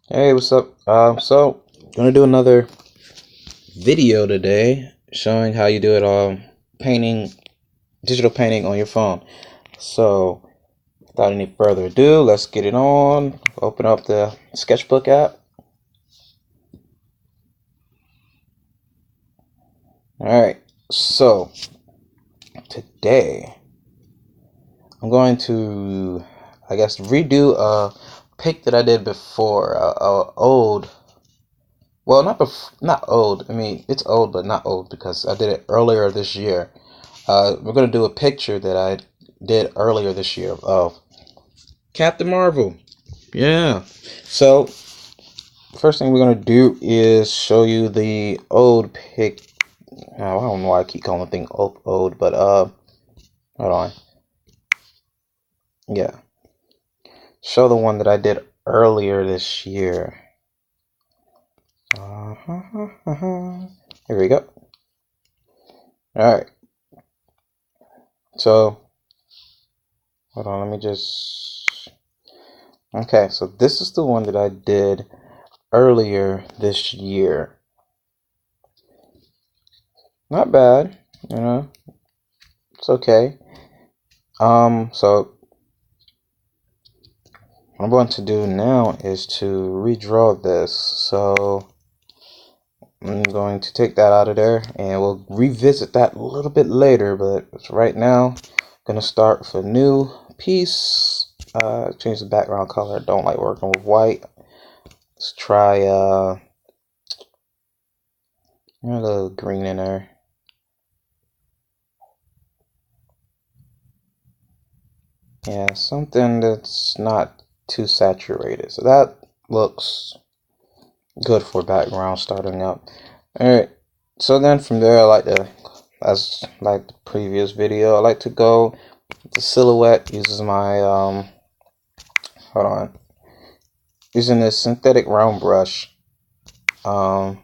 Hey, what's up? Gonna do another video today showing how you do it painting, digital painting on your phone. So, without any further ado, let's get it on. Open up the sketchbook app. Alright, so today I'm going to, redo a pic that I did before, old. Well, not old. I mean, it's old, but not old because I did it earlier this year. We're gonna do a picture that I did earlier this year of Captain Marvel. Yeah. So first thing we're gonna do is show you the old pic. I don't know why I keep calling the thing old, but hold on. Yeah. Show the one that I did earlier this year. Here we go. All right. So hold on. Let me just. Okay. So this is the one that I did earlier this year. Not bad, it's okay. So what I'm going to do now is to redraw this. So I'm going to take that out of there and we'll revisit that a little bit later, but right now I'm gonna start with a new piece. Change the background color. I don't like working with white. Let's try a little green in there. Yeah, something that's not too saturated. So that looks good for background starting up. Alright, so then from there, as like the previous video, I like to go. The silhouette uses my, hold on, using this synthetic round brush. I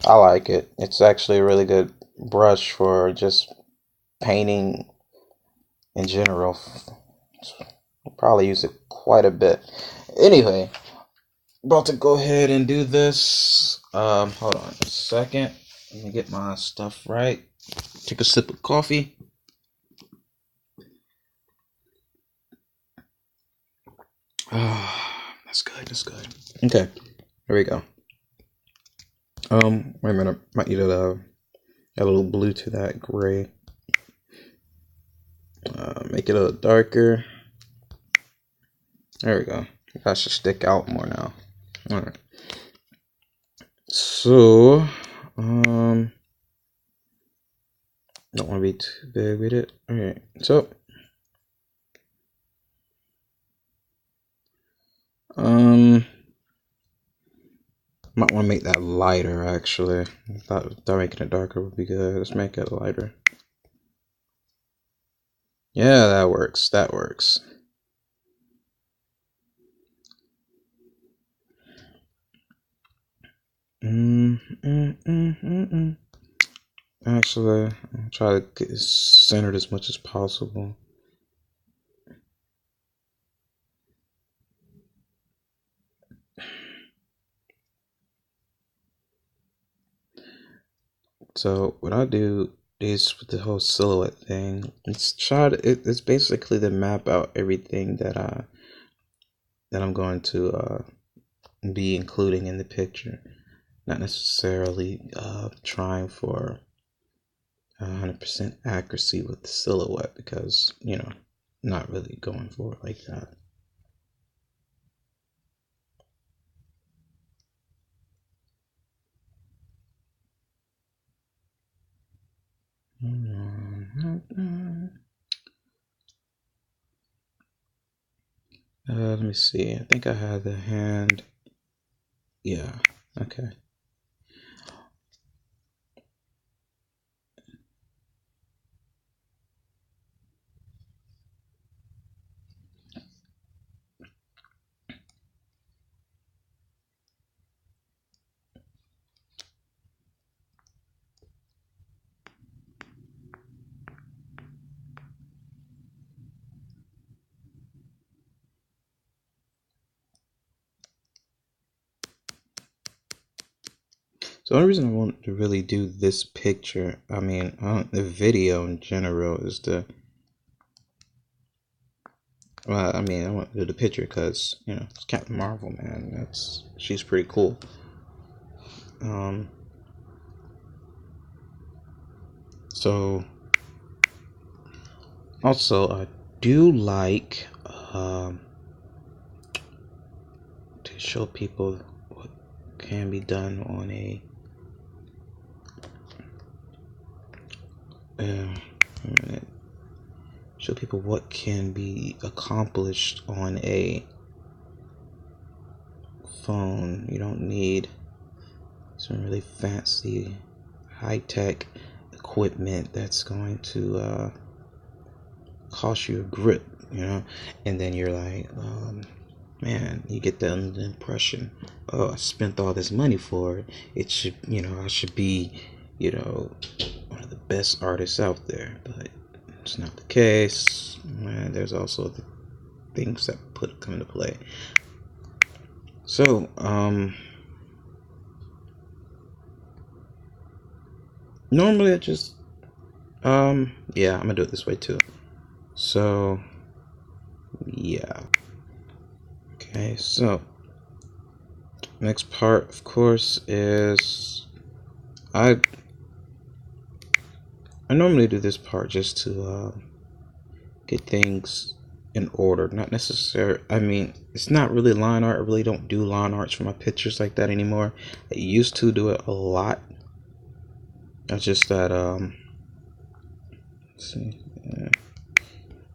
like it. It's actually a really good brush for just painting in general. I'll probably use it quite a bit. Anyway, about to go ahead and do this. Hold on a second. Let me get my stuff right. Take a sip of coffee. That's good. That's good. Okay, here we go. Wait a minute. Might need to add a little blue to that gray. Make it a little darker. There we go. That should stick out more now. All right. So, don't want to be too big with it. All right. So, might want to make that lighter. Actually, thought making it darker would be good. Let's make it lighter. Yeah, that works. That works. Actually, I'll try to get it centered as much as possible. So what I do is with the whole silhouette thing, it's basically to map out everything that I'm going to be including in the picture. Not necessarily trying for 100% accuracy with the silhouette because, not really going for it like that. Let me see. I think I had the hand. Yeah. Okay. So the only reason I want to really do this picture, the video in general, is to, I want to do the picture because, it's Captain Marvel, man. She's pretty cool. So also I do like to show people what can be done on a show people what can be accomplished on a phone. You don't need some really fancy high-tech equipment that's going to cost you a grip, and then you're like, man, you get the impression, oh, I spent all this money for it. It should, I should be, one of the best artists out there, but it's not the case. And there's also the things that come into play. So, normally I just, I'm gonna do it this way too. So, yeah. Okay, so next part, of course, is I normally do this part just to get things in order. Not necessarily, it's not really line art. I really don't do line arts for my pictures like that anymore. I used to do it a lot. It's just that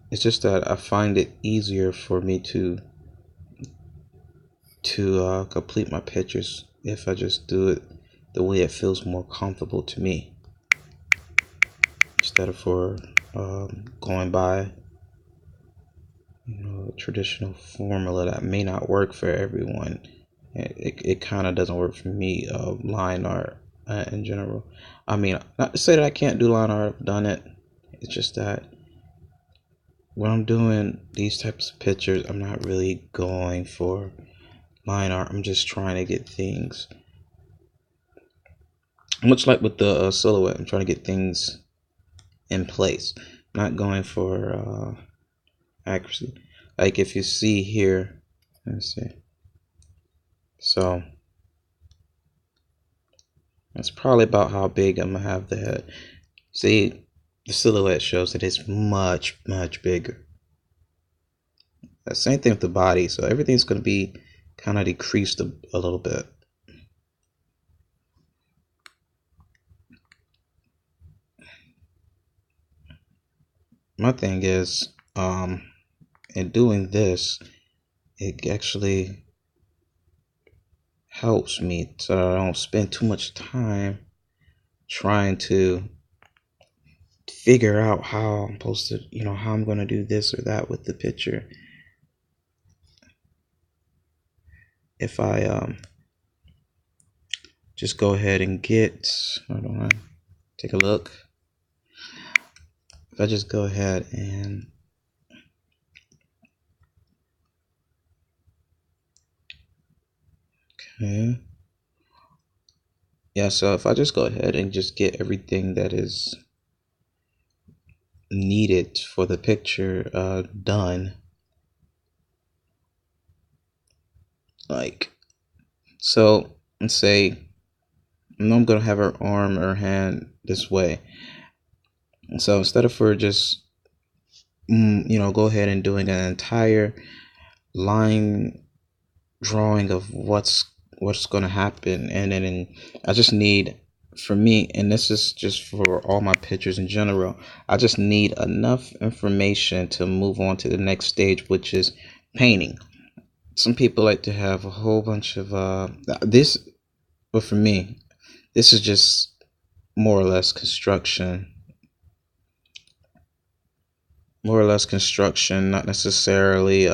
it's just that I find it easier for me to complete my pictures if I just do it the way it feels more comfortable to me, instead of for going by a traditional formula that may not work for everyone. It kind of doesn't work for me, line art in general. Not to say that I can't do line art. I've done it. It's just that when I'm doing these types of pictures, I'm not really going for line art. I'm just trying to get things, much like with the silhouette, I'm trying to get things in place, not going for accuracy. Like if you see here, let's see, so that's probably about how big I'm gonna have the head. See, the silhouette shows that it's much bigger. The same thing with the body, so everything's going to be kind of decreased a little bit. My thing is, in doing this, it actually helps me so that I don't spend too much time trying to figure out how I'm supposed to, how I'm going to do this or that with the picture. If I just go ahead and take a look. If I just go ahead and so if I just go ahead and just get everything that is needed for the picture done, like, so let's say I'm gonna have her arm or hand this way, so instead of her just go ahead and doing an entire line drawing of what's going to happen, and then I just need, for me, and this is just for all my pictures in general, I just need enough information to move on to the next stage, which is painting. Some people like to have a whole bunch of this, but for me, this is just more or less construction, not necessarily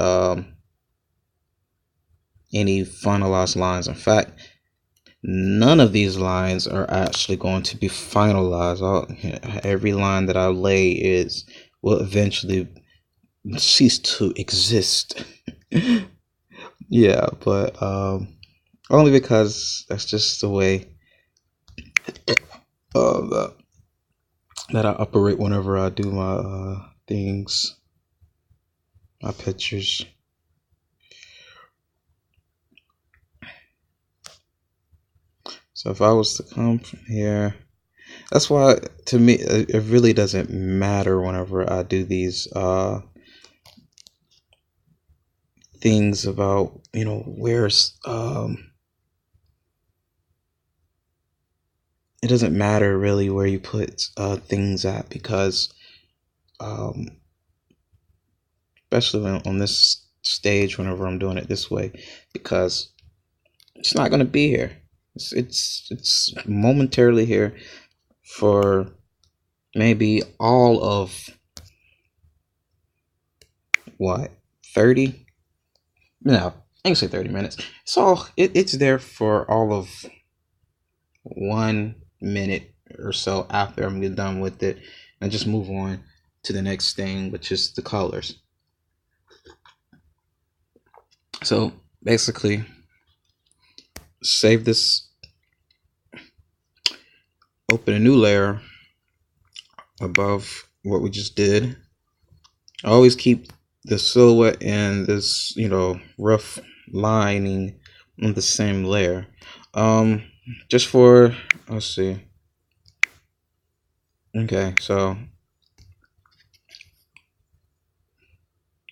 any finalized lines. In fact, none of these lines are actually going to be finalized. Every line that I lay will eventually cease to exist. Yeah, but only because that's just the way that I operate whenever I do my things, my pictures. So if I was to come from here, that's why to me it really doesn't matter whenever I do these things about, you know, where's it doesn't matter really where you put things at, because especially on this stage, whenever I'm doing it this way, because it's not going to be here. It's momentarily here for maybe all of what, 30? No, I can say 30 minutes. So it's there for all of 1 minute or so after I'm done with it, and just move on to the next thing, which is the colors. So basically, save this, open a new layer above what we just did. I always keep the silhouette and this, you know, rough lining on the same layer. Just for, let's see. Okay, so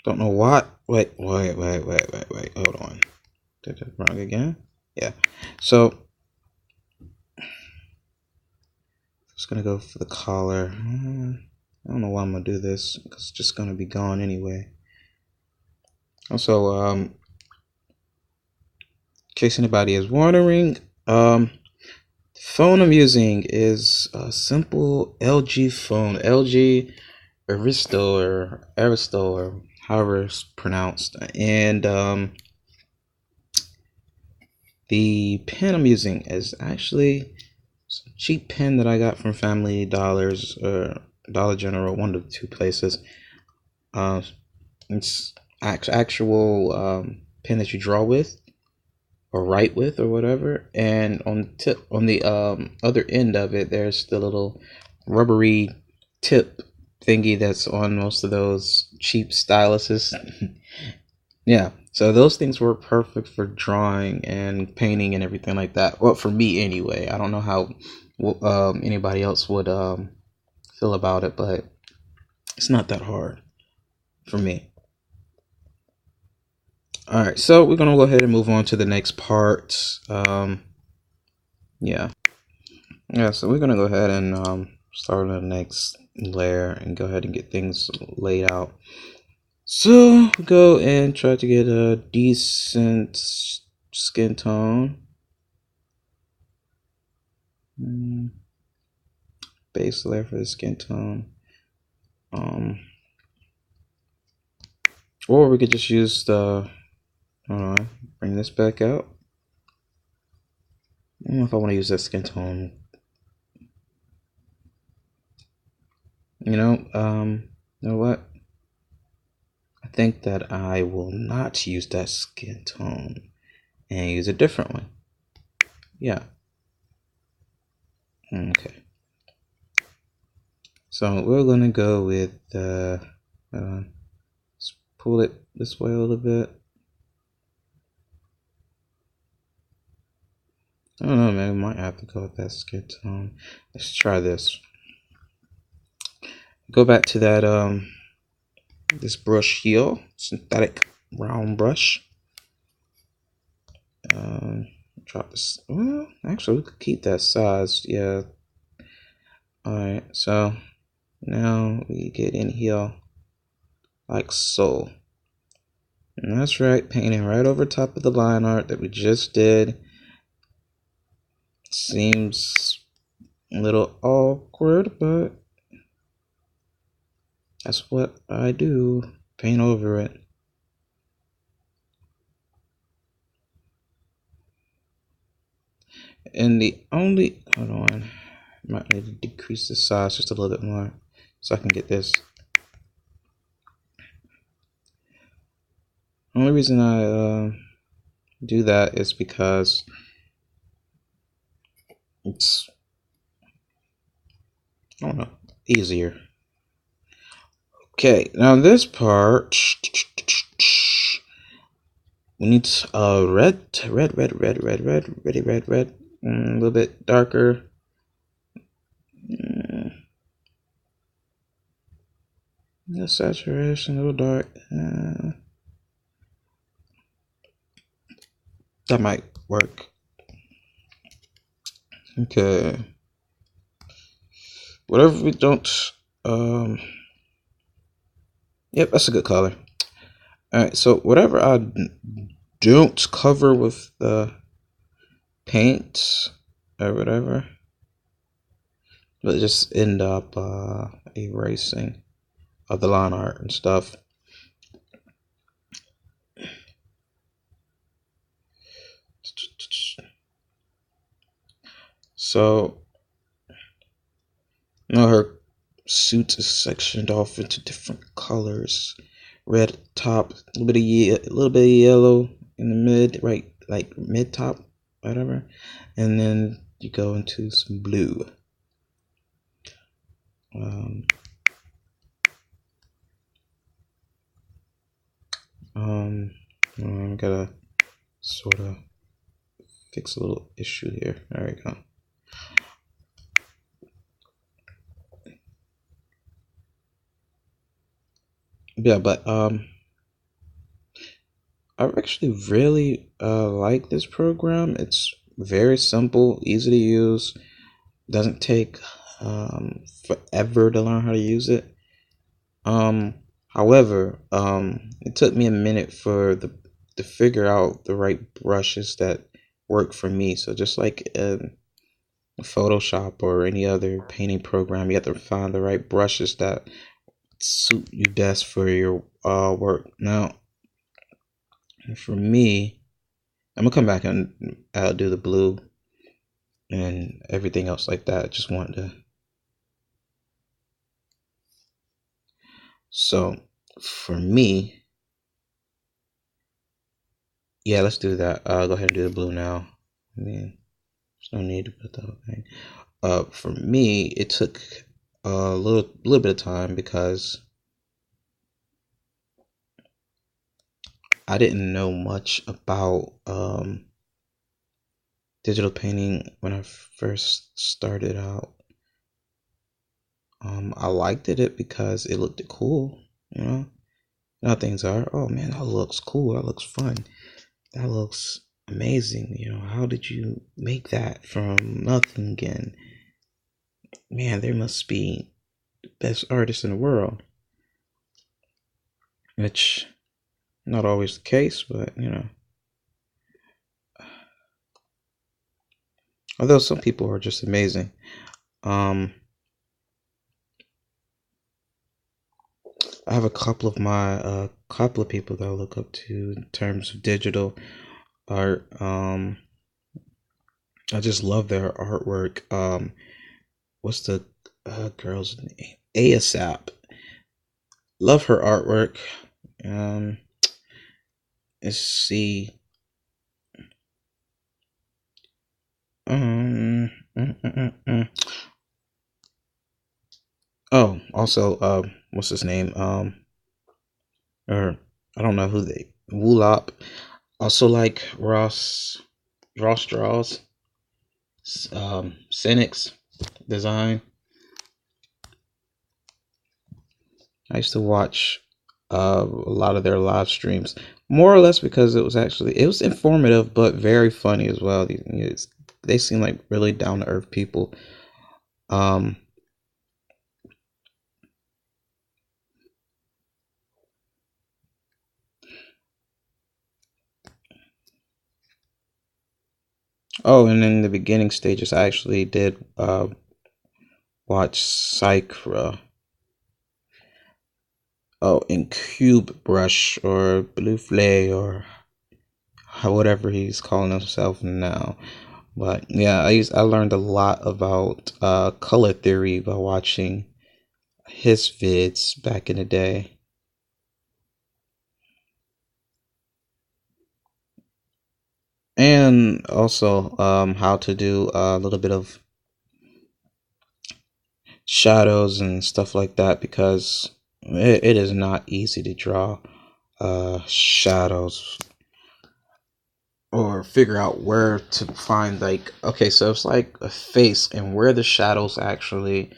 don't know what. Wait. Hold on. Did it wrong again? Yeah. So just gonna go for the collar. I don't know why I'm gonna do this, because it's just gonna be gone anyway. Also, in case anybody is wondering, the phone I'm using is a simple LG phone, LG Aristo, or however it's pronounced. And the pen I'm using is actually some cheap pen that I got from Family Dollars or Dollar General, one of the two places. It's actual pen that you draw with or write with or whatever. And on the other end of it, there's the little rubbery tip thingy that's on most of those cheap styluses. Yeah, so those things work perfect for drawing and painting and everything like that. Well, for me anyway. I don't know how anybody else would feel about it, but it's not that hard for me. All right, so we're gonna go ahead and move on to the next part. Yeah, so we're gonna go ahead and start on the next layer and go ahead and get things laid out. So go and try to get a decent skin tone. Base layer for the skin tone. Or we could just use the, bring this back out. I don't know if I want to use that skin tone. You know what? I think that I will not use that skin tone and use a different one. Yeah. Okay. So we're gonna go with let's pull it this way a little bit. I don't know, man. We might have to go with that skin tone. Let's try this. Go back to that this brush here, synthetic round brush. Drop this. Well, actually, we could keep that size. Yeah. All right. So now we get in here like so. And that's right, painting right over top of the line art that we just did. Seems a little awkward, but that's what I do. Paint over it. And the only, hold on, might need to decrease the size just a little bit more so I can get this. The only reason I do that is because it's I don't know, easier. Okay, now this part we need red, a little bit darker. The saturation, a little dark. That might work. Okay. Whatever we don't. Yep, that's a good color. Alright, so whatever I don't cover with the paint or whatever, but just end up erasing the line art and stuff. So, her suit is sectioned off into different colors. Red top, a little bit of yellow in the mid, right, like mid top, whatever, and then you go into some blue. I gotta sort of fix a little issue here. There we go. Yeah, but I actually really like this program. It's very simple, easy to use. Doesn't take forever to learn how to use it. However, it took me a minute to figure out the right brushes that work for me. So just like Photoshop or any other painting program, you have to find the right brushes that suit you best for your work. Now, for me, I'm gonna come back and do the blue and everything else like that. I just wanted to. So for me, yeah, let's do that. Go ahead and do the blue now. I mean, there's no need to put the whole thing. For me, it took a little bit of time because I didn't know much about digital painting when I first started out. I liked it because it looked cool, you know. Now things are, oh man, that looks cool. That looks fun. That looks amazing. You know, how did you make that from nothing again? Man, there must be the best artists in the world. Which, not always the case, but you know. Although some people are just amazing. I have a couple of people that I look up to in terms of digital art. I just love their artwork. What's the girl's name? ASAP. Love her artwork. Let's see. Mm, mm, mm, mm. Oh, also, what's his name? Or I don't know who they. Woolop. Also like Ross Draws. Cynics design. I used to watch a lot of their live streams, more or less because it was informative but very funny as well. They seem like really down to earth people. Um, oh, and in the beginning stages, I actually did watch Cycra. Oh, and Cube Brush or Blue Flay or whatever he's calling himself now. But yeah, I learned a lot about color theory by watching his vids back in the day. And also how to do a little bit of shadows and stuff like that, because it is not easy to draw shadows or figure out where to find, like, okay, so it's like a face and where the shadows actually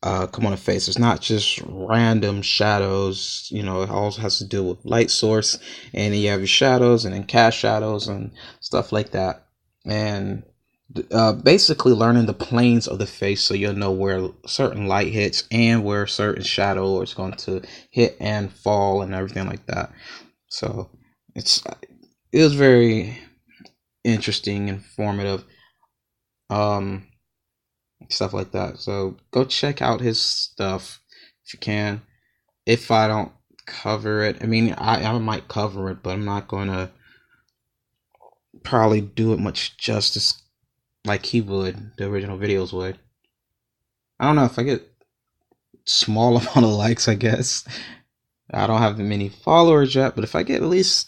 come on a face. It's not just random shadows, it also has to do with light source, and then you have your shadows and then cast shadows and stuff like that. And basically learning the planes of the face, so you'll know where certain light hits and where certain shadow is going to hit and fall and everything like that. So it was very interesting, informative, stuff like that. So go check out his stuff if you can. If I don't cover it, I mean, I might cover it, but I'm not gonna probably do it much justice like he would, the original videos would. I don't know if I get small amount of likes, I guess. I don't have that many followers yet, but if I get at least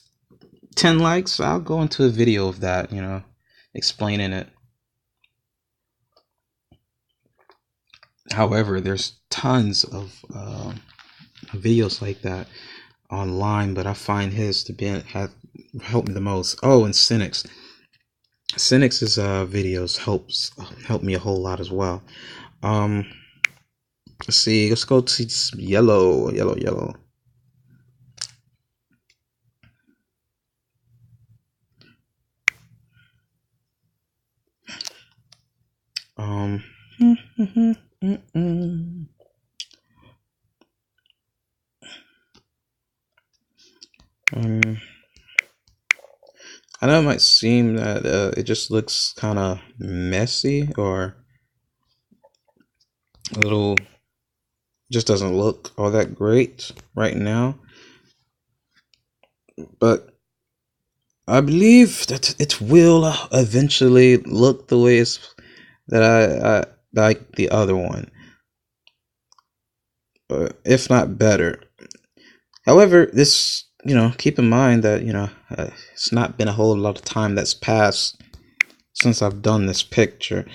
10 likes, I'll go into a video of that, explaining it. However, there's tons of videos like that online, but I find his to have helped me the most. Oh, and Cynic's videos help me a whole lot as well. Let's see. Let's go to yellow. I know it might seem that it just looks kind of messy, or a little, just doesn't look all that great right now, but I believe that it will eventually look the way that I like the other one, if not better. However, this, keep in mind that, it's not been a whole lot of time that's passed since I've done this picture.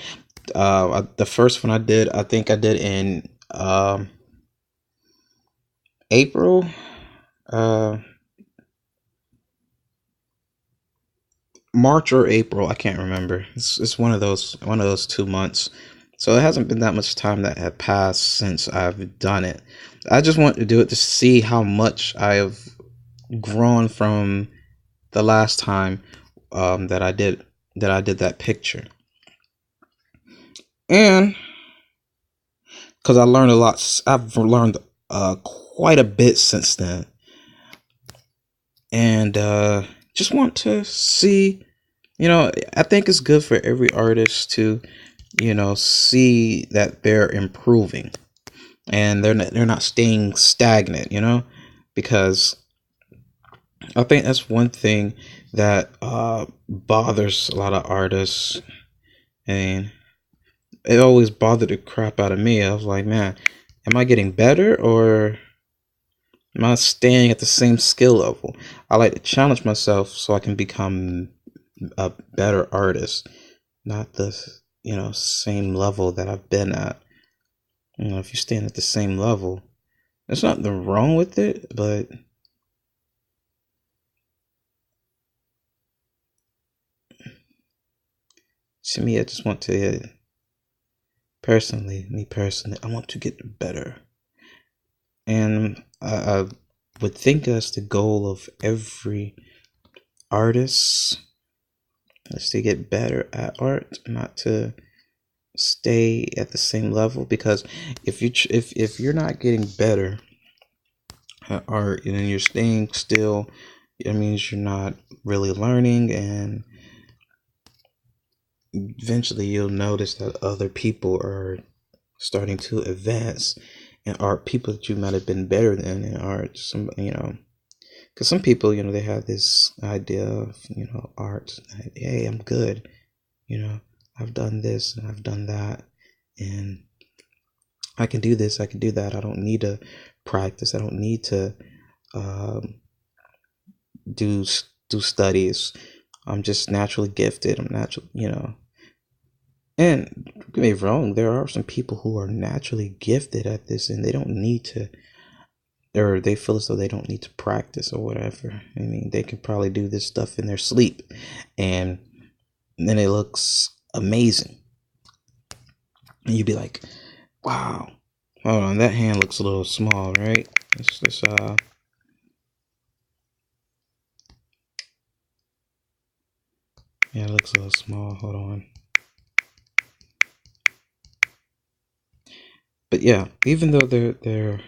The first one I did, I think I did in April. March or April, I can't remember. It's one of those 2 months. So it hasn't been that much time that had passed since I've done it. I just want to do it to see how much I have grown from the last time that I did that picture. And because I learned a lot, I've learned quite a bit since then. And just want to see, I think it's good for every artist to, see that they're improving and they're not staying stagnant, because I think that's one thing that bothers a lot of artists, and it always bothered the crap out of me. I was like, man, am I getting better, or am I staying at the same skill level? I like to challenge myself so I can become a better artist, not the same level that I've been at. If you're staying at the same level, there's nothing wrong with it, but to me, I just want to, me personally, I want to get better. And I would think that's the goal of every artist, is to get better at art, not to stay at the same level. Because if you're not getting better at art and then you're staying still, it means you're not really learning, and eventually you'll notice that other people are starting to advance in art, people that you might have been better than in art. Because some people, they have this idea of, art, hey, I'm good, I've done this and I've done that, and I can do this, I can do that. I don't need to practice. I don't need to do studies. I'm just naturally gifted. I'm natural, And don't get me wrong, there are some people who are naturally gifted at this and they don't need to, or they feel as though they don't need to practice or whatever. I mean, they can probably do this stuff in their sleep and then it looks amazing. And you'd be like, wow, hold on, that hand looks a little small, right? Yeah, it looks a little small. Hold on. But yeah, even though they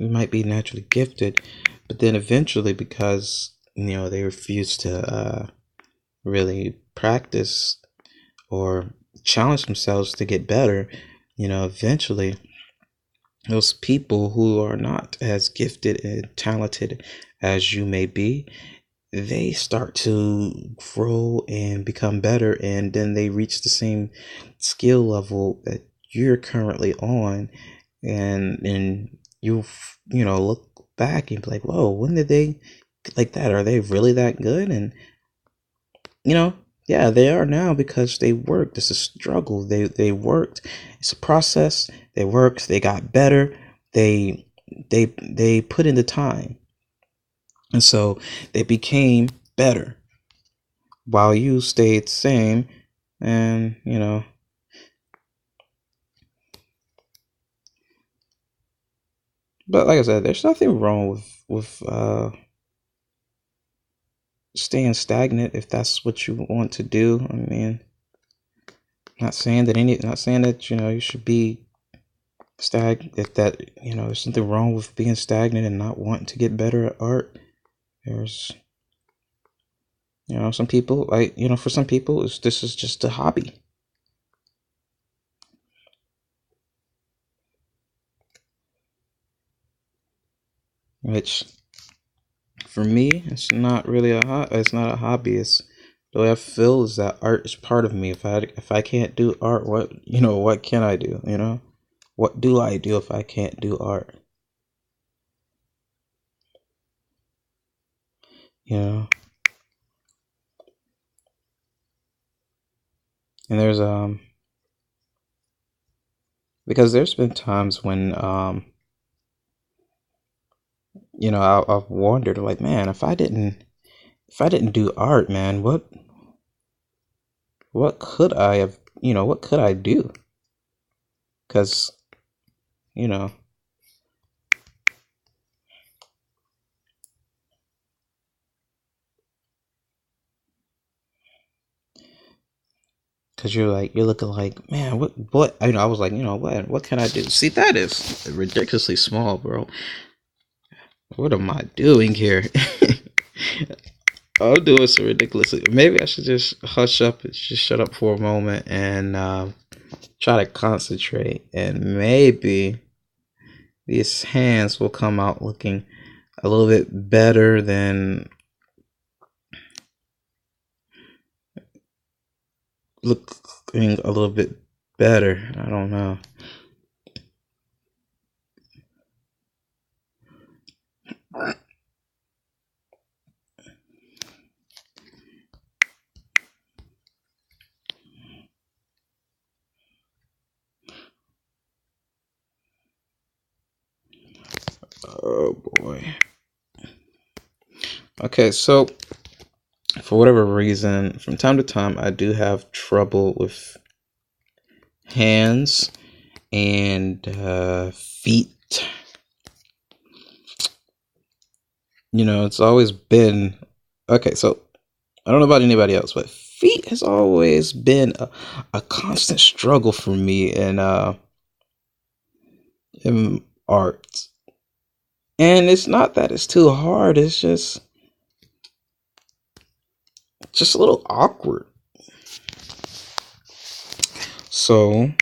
might be naturally gifted, but then eventually, because they refuse to really practice or challenge themselves to get better, eventually those people who are not as gifted and talented as you may be, they start to grow and become better, and then they reach the same skill level that you're currently on, and you look back and be like, whoa, when did they like that? Are they really that good? And yeah, they are now because they worked. It's a struggle. They worked. It's a process. They worked. They got better. They put in the time. And so they became better while you stayed the same. And, but like I said, there's nothing wrong with staying stagnant if that's what you want to do. I mean, not saying that you should be there's something wrong with being stagnant and not wanting to get better at art. There's some people, for some people this is just a hobby, which for me it's not a hobby. It's the way I feel is that art is part of me. If I can't do art, what can I do? What do I do if I can't do art? And there's because there's been times when I've wondered, like, man, if I didn't do art, man, what could I have, what could I do? Because, you know, because you're looking like, man, what, I was like, what can I do? See, that is ridiculously small, bro. What am I doing here? I'm doing so ridiculously. Maybe I should just hush up and just shut up for a moment and try to concentrate, and maybe these hands will come out looking a little bit better than looking a little bit better. I don't know. Oh boy. Okay, so for whatever reason, from time to time, I do have trouble with hands and feet. It's always been okay. So I don't know about anybody else, but feet has always been a constant struggle for me in art. And it's not that it's too hard, it's just a little awkward. So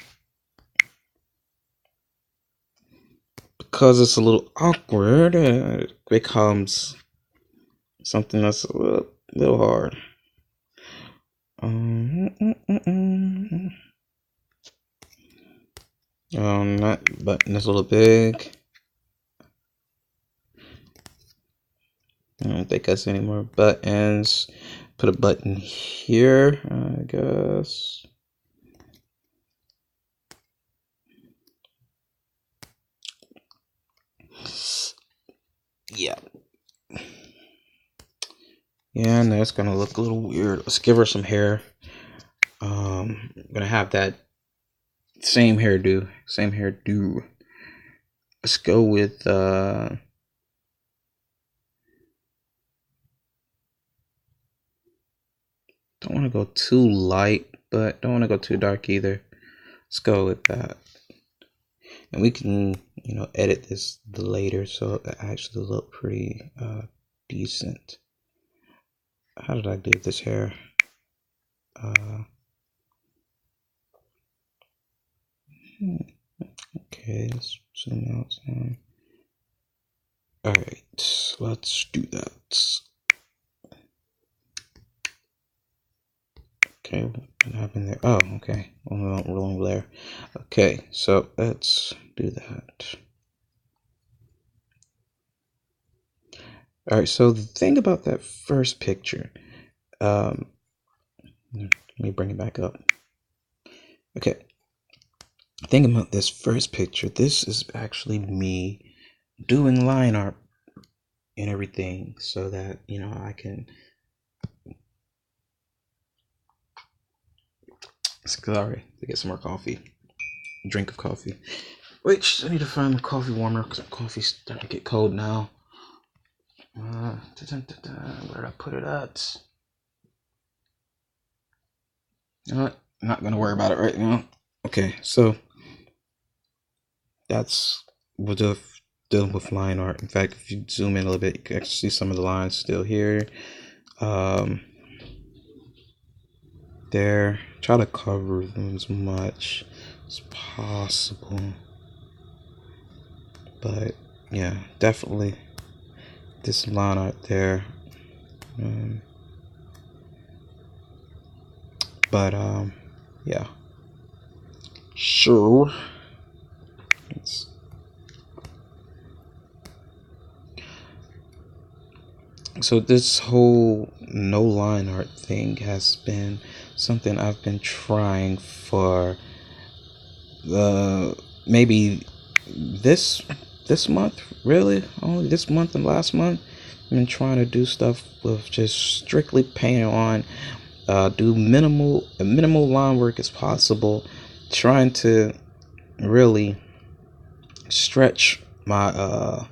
because it's a little awkward, it becomes something that's a little hard. That button is a little big. I don't think I see any more buttons. Put a button here, I guess. Yeah. Yeah, I know it's gonna look a little weird. Let's give her some hair. I'm gonna have that same hairdo. Let's go with don't want to go too light, but don't want to go too dark either. Let's go with that. And we can, edit this later so it actually look pretty decent. How did I do this hair? Okay, let's zoom out some. Alright, let's do that. Okay, what happened there? Oh, okay. Rolling there. Okay, so let's do that. Alright, so the thing about that first picture, let me bring it back up. Okay, think about this first picture. This is actually me doing line art and everything so that, I can. Sorry, to get some more coffee. Drink of coffee. Which I need to find a coffee warmer because coffee's starting to get cold now. Where did I put it at? You know what? I'm not gonna worry about it right now. Okay, so that's we're just dealing with line art. In fact, if you zoom in a little bit, you can actually see some of the lines still here. There. Try to cover them as much as possible. But yeah, definitely this line art there. But yeah. Sure. So this whole no line art thing has been something I've been trying for maybe this month, really only this month and last month. I've been trying to do stuff with just strictly paint on, do minimal line work as possible, trying to really stretch my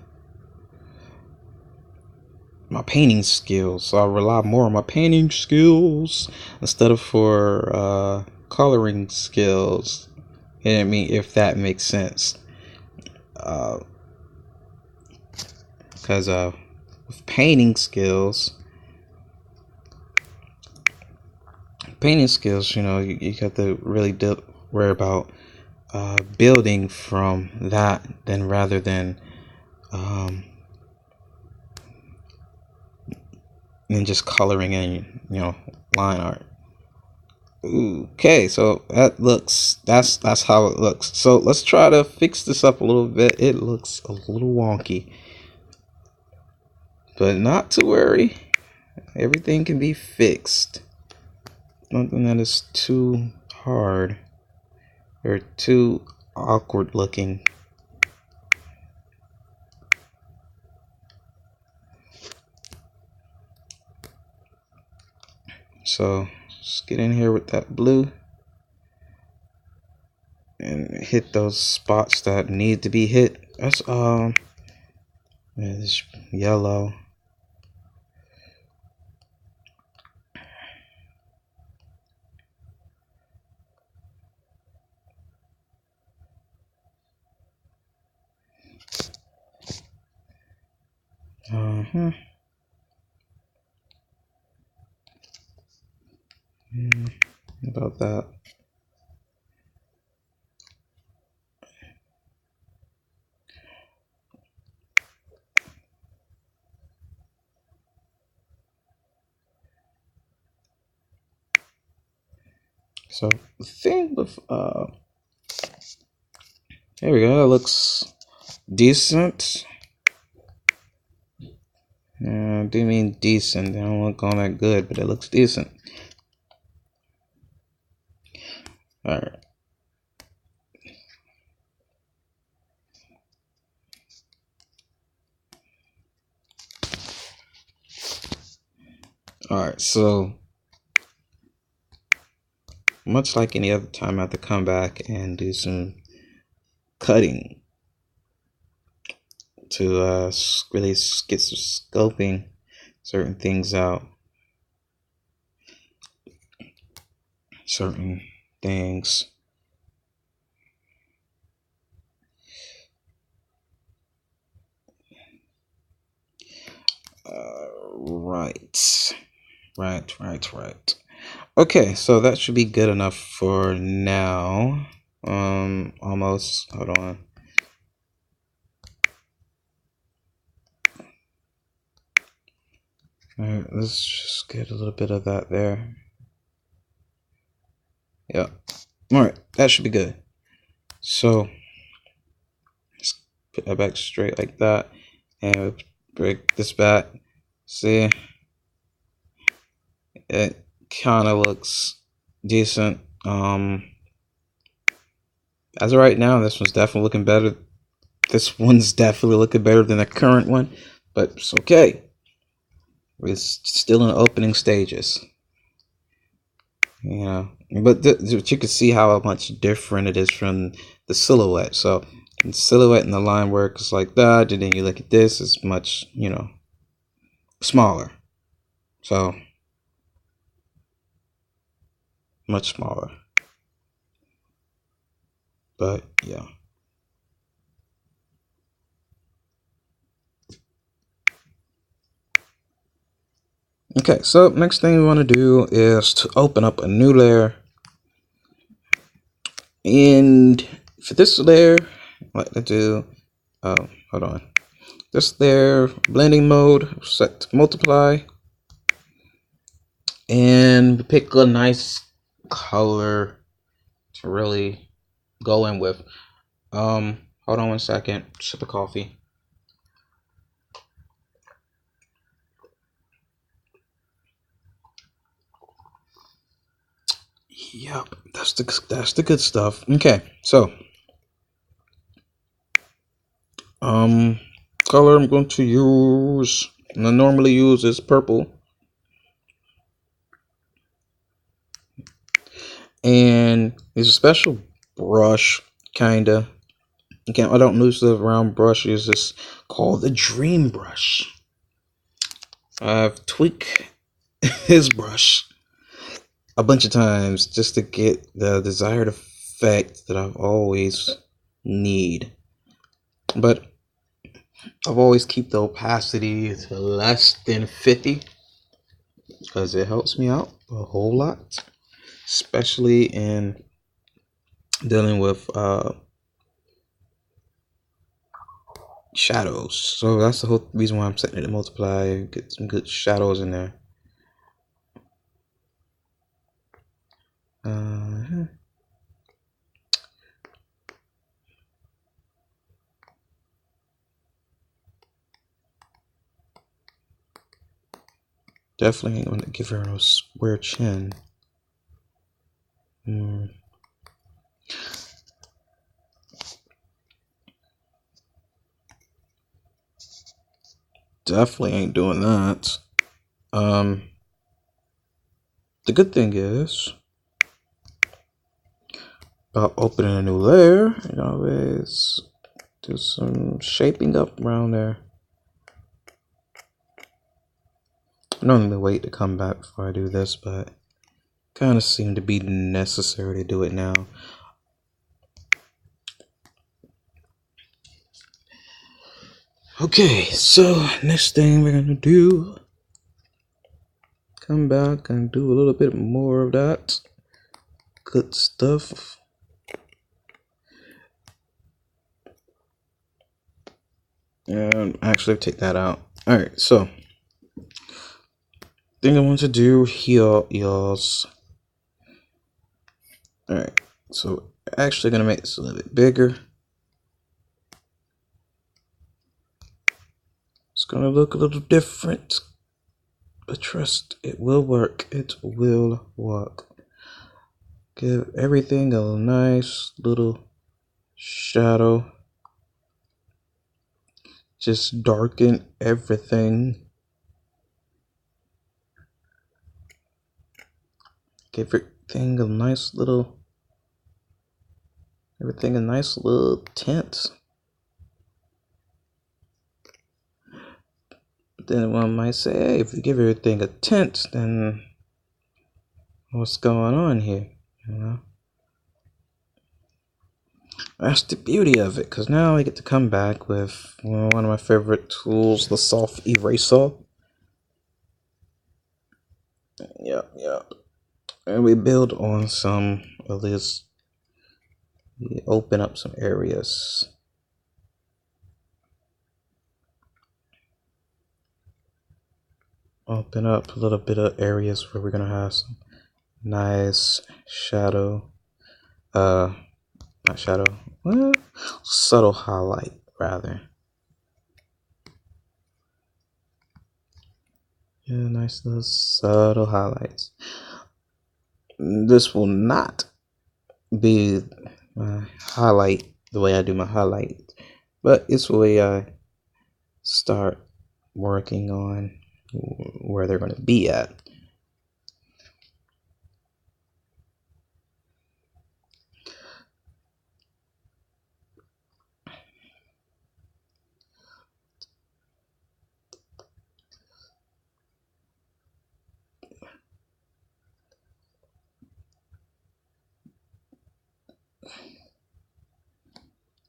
painting skills. So I rely more on my painting skills instead of for coloring skills. And I mean, if that makes sense. Because with painting skills, you have to really worry about building from that, then rather than just coloring in, line art. Okay, so that's how it looks. So let's try to fix this up a little bit. It looks a little wonky, but not to worry. Everything can be fixed. Nothing that is too hard or too awkward looking. So let's get in here with that blue and hit those spots that need to be hit. That's this yellow. About that. So the thing with there we go. It looks decent. I do mean decent. They don't look all that good, but it looks decent. All right. Alright, so much like any other time, I have to come back and do some cutting to really get some scoping certain things out. Certain things. Right. Okay, so that should be good enough for now. Almost. Hold on. Alright, let's just get a little bit of that there. Yeah. Alright, that should be good. So, let's put that back straight like that. And we'll break this back. See? It kind of looks decent. As of right now, this one's definitely looking better. This one's definitely looking better than the current one, but it's okay. We're still in the opening stages. You know, but you can see how much different it is from the silhouette. So the silhouette and the line work is like that, and then you look at this, it's much, smaller. So much smaller. But yeah. Okay, so next thing we want to do is to open up a new layer. And for this layer, what to do, hold on. This layer, blending mode, set to multiply. And pick a nice color to really go in with. Hold on one second, sip of coffee. Yep, that's the good stuff. Okay, so color I'm going to use, and I normally use is purple. And it's a special brush, kinda. Again, I don't use the round brushes. It's called the Dream Brush. I've tweaked his brush a bunch of times just to get the desired effect that I've always need. But I've always keep the opacity to less than 50 because it helps me out a whole lot, especially in dealing with shadows. So that's the whole reason why I'm setting it to multiply, get some good shadows in there. Definitely ain't gonna give her no square chin. Definitely ain't doing that. The good thing is about opening a new layer, you always do some shaping up around there. I normally wait to come back before I do this, but kind of seemed to be necessary to do it now. Okay, so next thing we're gonna do, come back and do a little bit more of that good stuff. And actually take that out. Alright, so thing I want to do here is, alright, so actually gonna make this a little bit bigger. It's gonna look a little different, but trust, it will work. It will work. Give everything a nice little shadow. Just darken everything. Give everything a nice little tint. Then one might say, hey, if you give everything a tint, then what's going on here? You know? That's the beauty of it, because now I get to come back with one of my favorite tools, the soft eraser. Yep. And we build on some of this. We open up some areas. Open up a little bit of areas where we're gonna have some nice shadow. Not shadow. Well, subtle highlight rather. Yeah, nice little subtle highlights. This will not be my highlight the way I do my highlight, but it's the way I start working on where they're going to be at.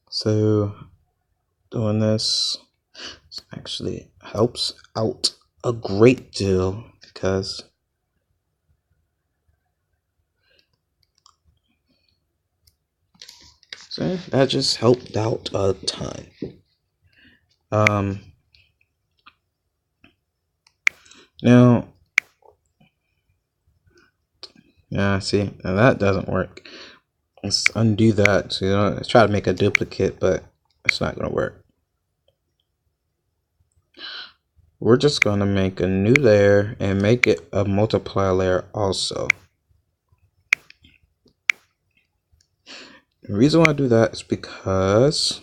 So doing this actually helps out a great deal because that just helped out a ton. Now, yeah, see, now that doesn't work. Let's undo that. So, let's try to make a duplicate, but it's not going to work. We're just going to make a new layer and make it a multiply layer also. The reason why I do that is because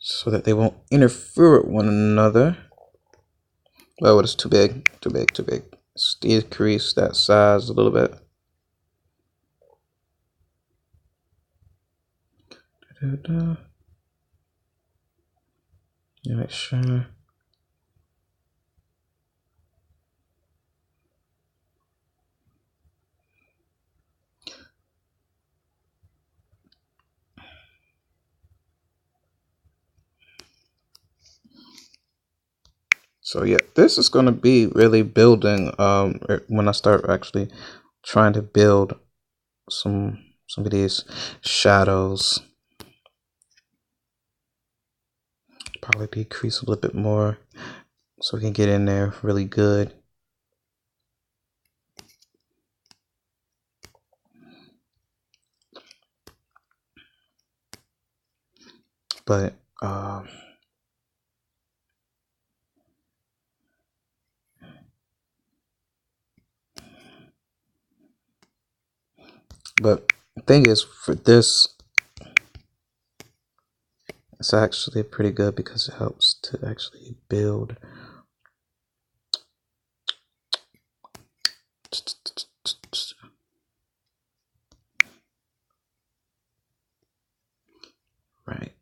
so that they won't interfere with one another. Oh, it's too big. Let's decrease that size a little bit. Make sure. So yeah, this is going to be really building when I start actually trying to build some of these shadows. Probably decrease a little bit more so we can get in there really good. But the thing is, for this, it's actually pretty good because it helps to actually build. Right.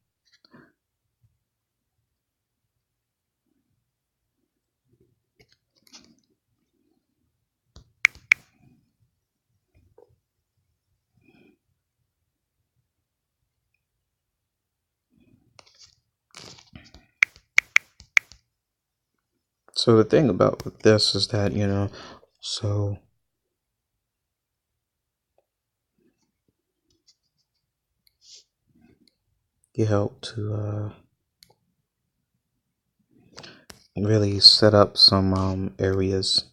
So the thing about this is that, so you help to really set up some areas.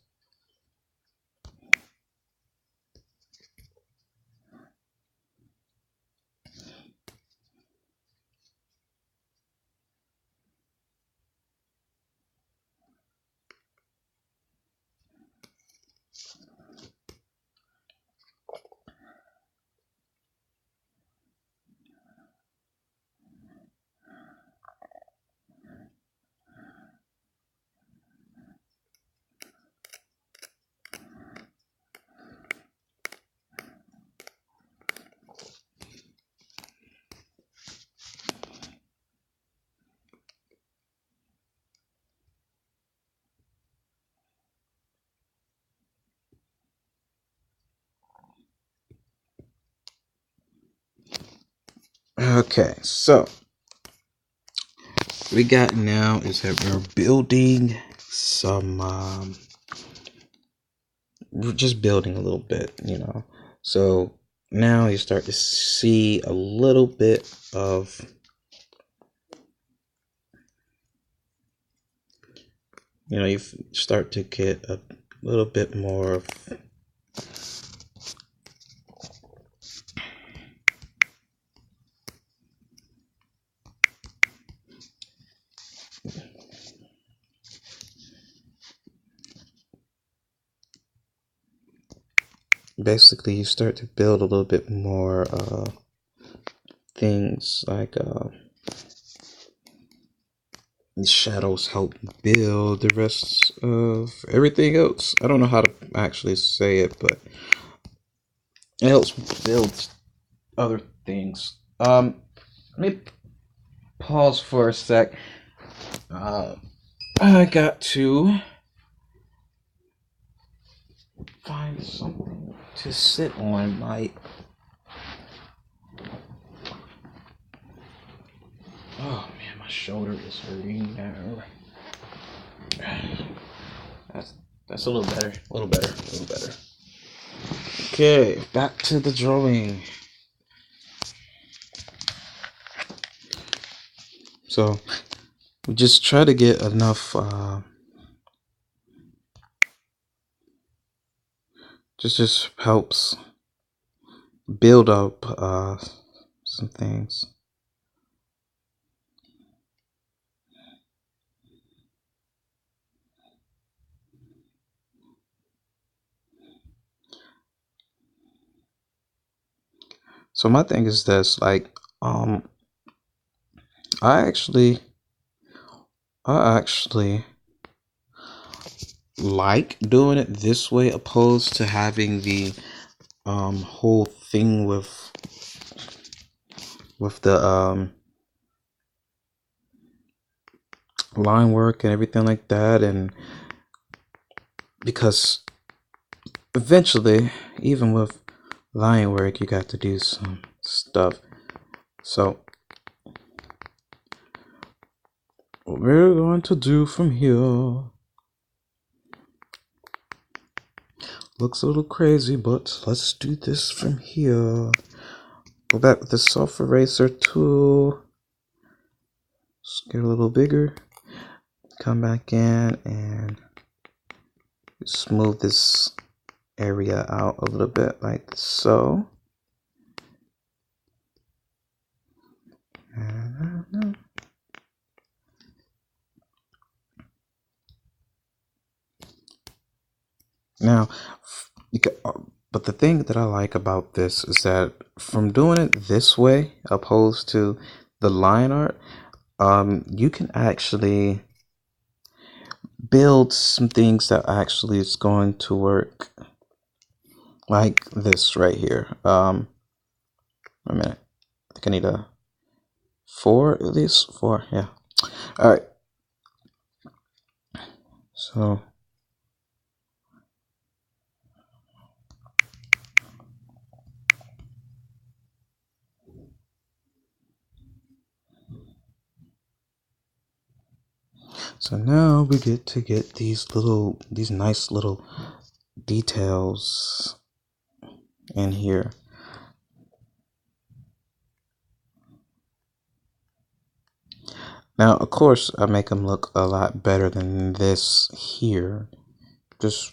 Okay, so we got now is that we're building some we're just building a little bit, you know. So now you start to see a little bit of you start to get a little bit more of basically you start to build a little bit more things like the shadows help build the rest of everything else. I don't know how to actually say it, but it helps build other things. Let me pause for a sec. I got to find something to sit on. Oh man, my shoulder is hurting now. That's a little better. A little better. Okay, back to the drawing. So we just try to get enough just helps build up some things. So my thing is this, like I actually like doing it this way opposed to having the whole thing with the line work and everything like that, and because eventually even with line work you got to do some stuff. So what we're going to do from here looks a little crazy, but let's do this from here. Go back with the soft eraser tool, just get a little bigger, come back in and smooth this area out a little bit like so. Now, but the thing that I like about this is that from doing it this way opposed to the line art, you can actually build some things that actually is going to work, like this right here. Wait a minute, I think I need a 4 at least. 4, yeah. All right. So now we get to get these nice little details in here. Now, of course, I make them look a lot better than this here. Just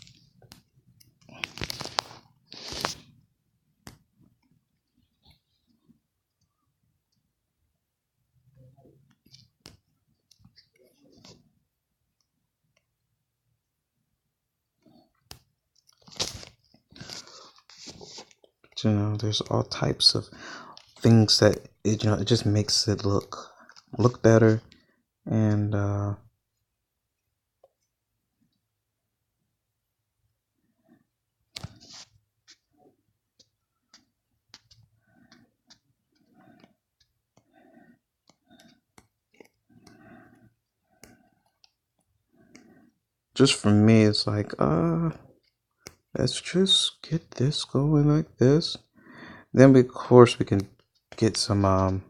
there's all types of things that it just makes it look better, and just for me, it's like let's just get this going like this. Then of course we can get some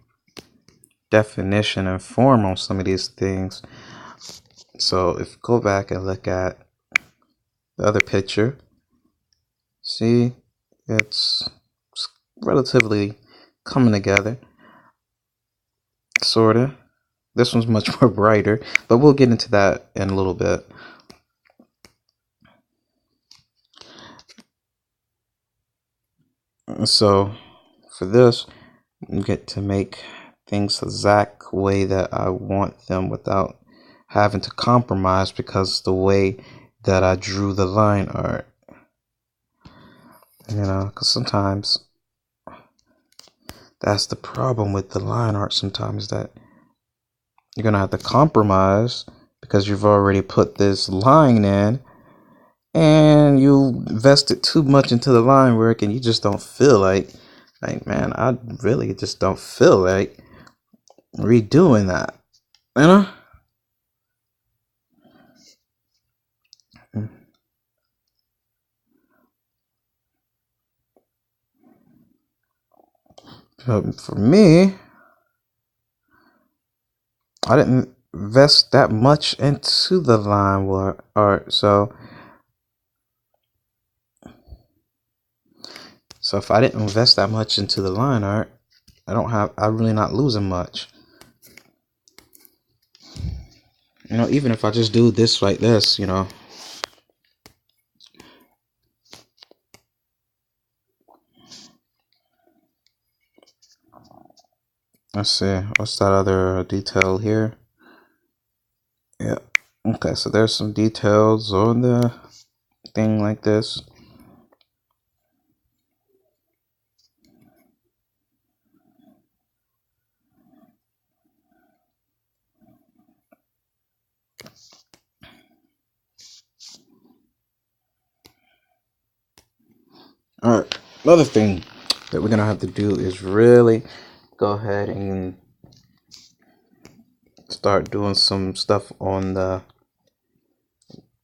definition and form on some of these things. So if you go back and look at the other picture, see, it's relatively coming together, sorta. This one's much more brighter, but we'll get into that in a little bit. So for this, you get to make things the exact way that I want them without having to compromise because the way that I drew the line art. You know, because sometimes that's the problem with the line art sometimes, that you're going to have to compromise because you've already put this line in and you invested too much into the line work and you just don't feel like man, I really just don't feel like redoing that, you know? For me, I didn't invest that much into the line art, so if I didn't invest that much into the line art, I'm really not losing much. You know, even if I just do this like this, you know. Let's see, what's that other detail here? Yeah, okay, so there's some details on the thing like this. Alright, another thing that we're gonna have to do is really go ahead and start doing some stuff on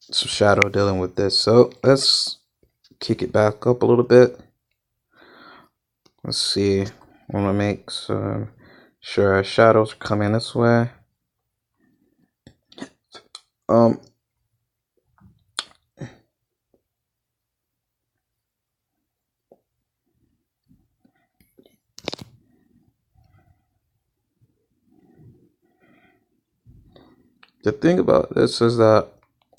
some shadow dealing with this. So let's kick it back up a little bit. Let's see, I want to make sure our shadows are coming this way. The thing about this is that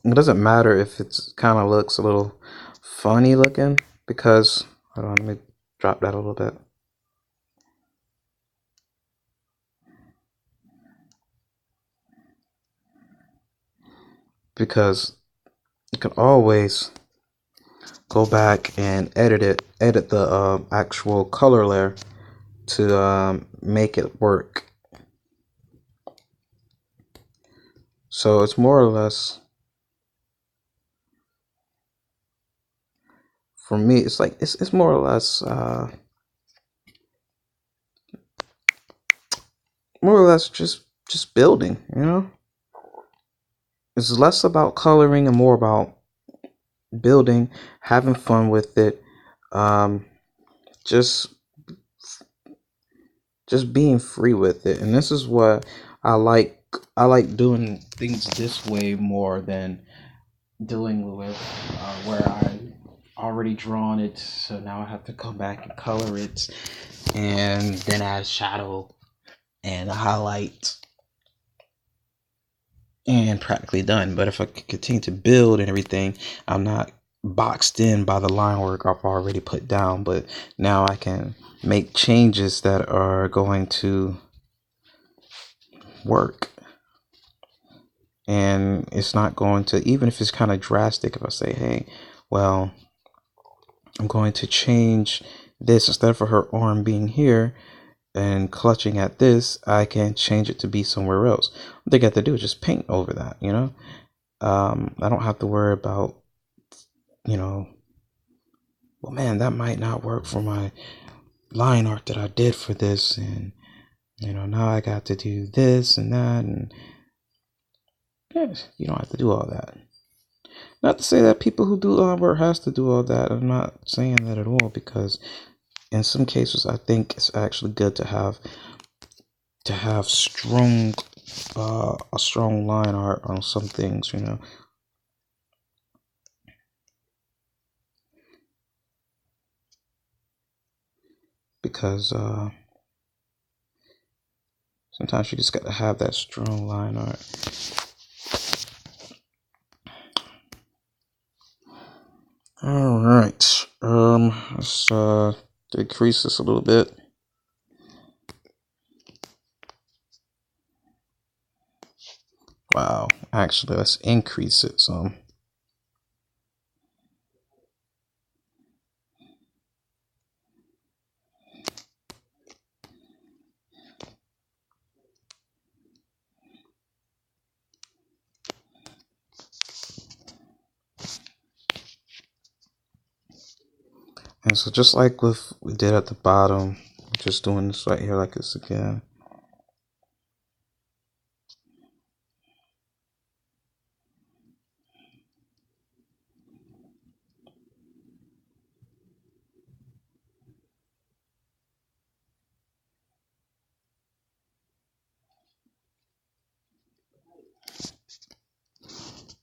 it doesn't matter if it's kind of looks a little funny looking, because, hold on, let me drop that a little bit. Because you can always go back and edit the actual color layer to make it work. So it's more or less, for me, it's like it's more or less just building, you know. It's less about coloring and more about building, having fun with it, just being free with it. And this is what I like doing things this way more than dealing with where I already drawn it, so now I have to come back and color it and then add shadow and highlight and practically done. But if I continue to build and everything, I'm not boxed in by the line work I've already put down, but now I can make changes that are going to work. And it's not going to, even if it's kind of drastic, if I say, hey, well, I'm going to change this, instead of her arm being here and clutching at this, I can change it to be somewhere else. What they got to do is just paint over that, you know. I don't have to worry about, you know, well, man, that might not work for my line art that I did for this, and you know, now I got to do this and that, and yes, you don't have to do all that. Not to say that people who do line work has to do all that. I'm not saying that at all, because in some cases I think it's actually good to have to have a strong line art on some things, you know. Because sometimes you just got to have that strong line art. All right. Let's decrease this a little bit. Wow. Actually, let's increase it some. And so just like with we did at the bottom, just doing this right here like this again.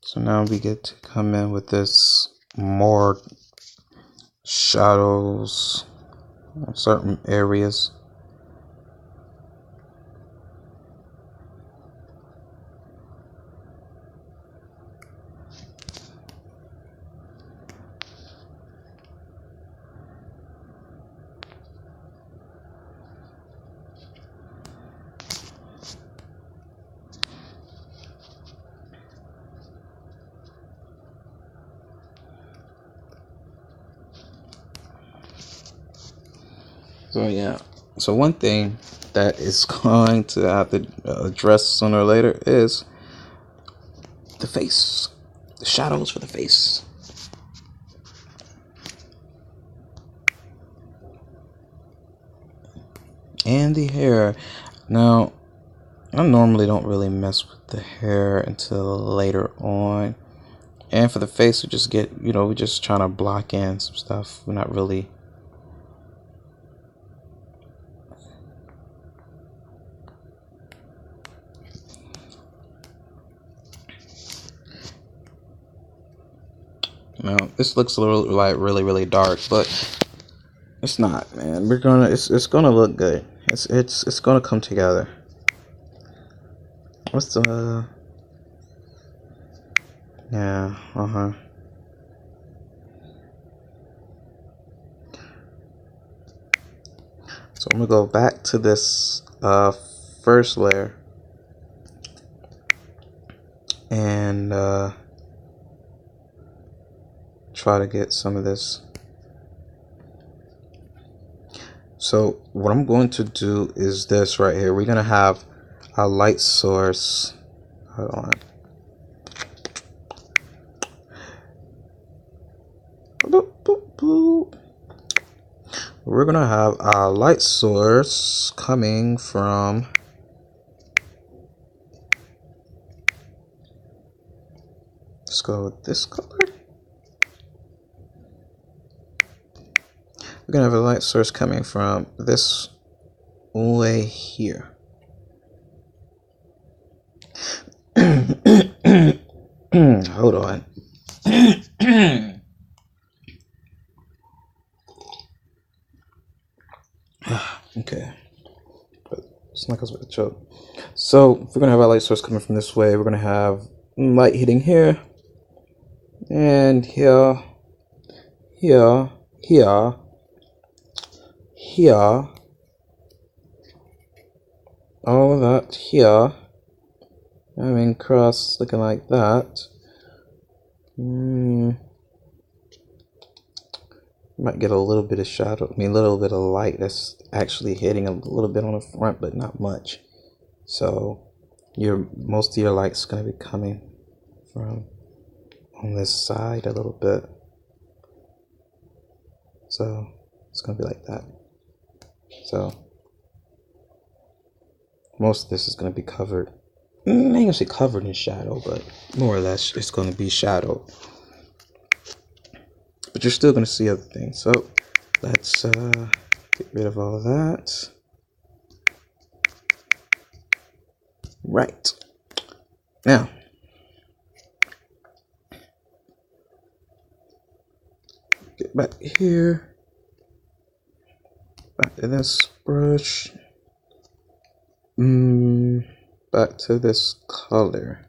So now we get to come in with this more shadows on certain areas. So yeah, so one thing that is going to have to address sooner or later is the face, the shadows for the face. And the hair. Now, I normally don't really mess with the hair until later on. And for the face, we just get, you know, we're just trying to block in some stuff. We're not really. Now, this looks a little like really dark, but it's not, man. It's gonna look good. It's gonna come together. What's the yeah, So I'm gonna go back to this first layer and try to get some of this. So what I'm going to do is this right here. We're gonna have a light source. Hold on. We're gonna have a light source coming from let's go with this color. We're gonna have a light source coming from this way here. Hold on. Okay. But it's not because of the choke. So if we're gonna have our light source coming from this way, we're gonna have light hitting here and here, here, all of that here. I mean, cross looking like that. Might get a little bit of shadow. I mean, a little bit of light that's actually hitting a little bit on the front, but not much. So most of your light's gonna be coming from on this side a little bit. So it's gonna be like that. So most of this is gonna be covered. I ain't gonna say covered in shadow, but more or less it's gonna be shadow. But you're still gonna see other things. So let's get rid of all that. Right. Now, get back here. Back to this brush. Back to this color.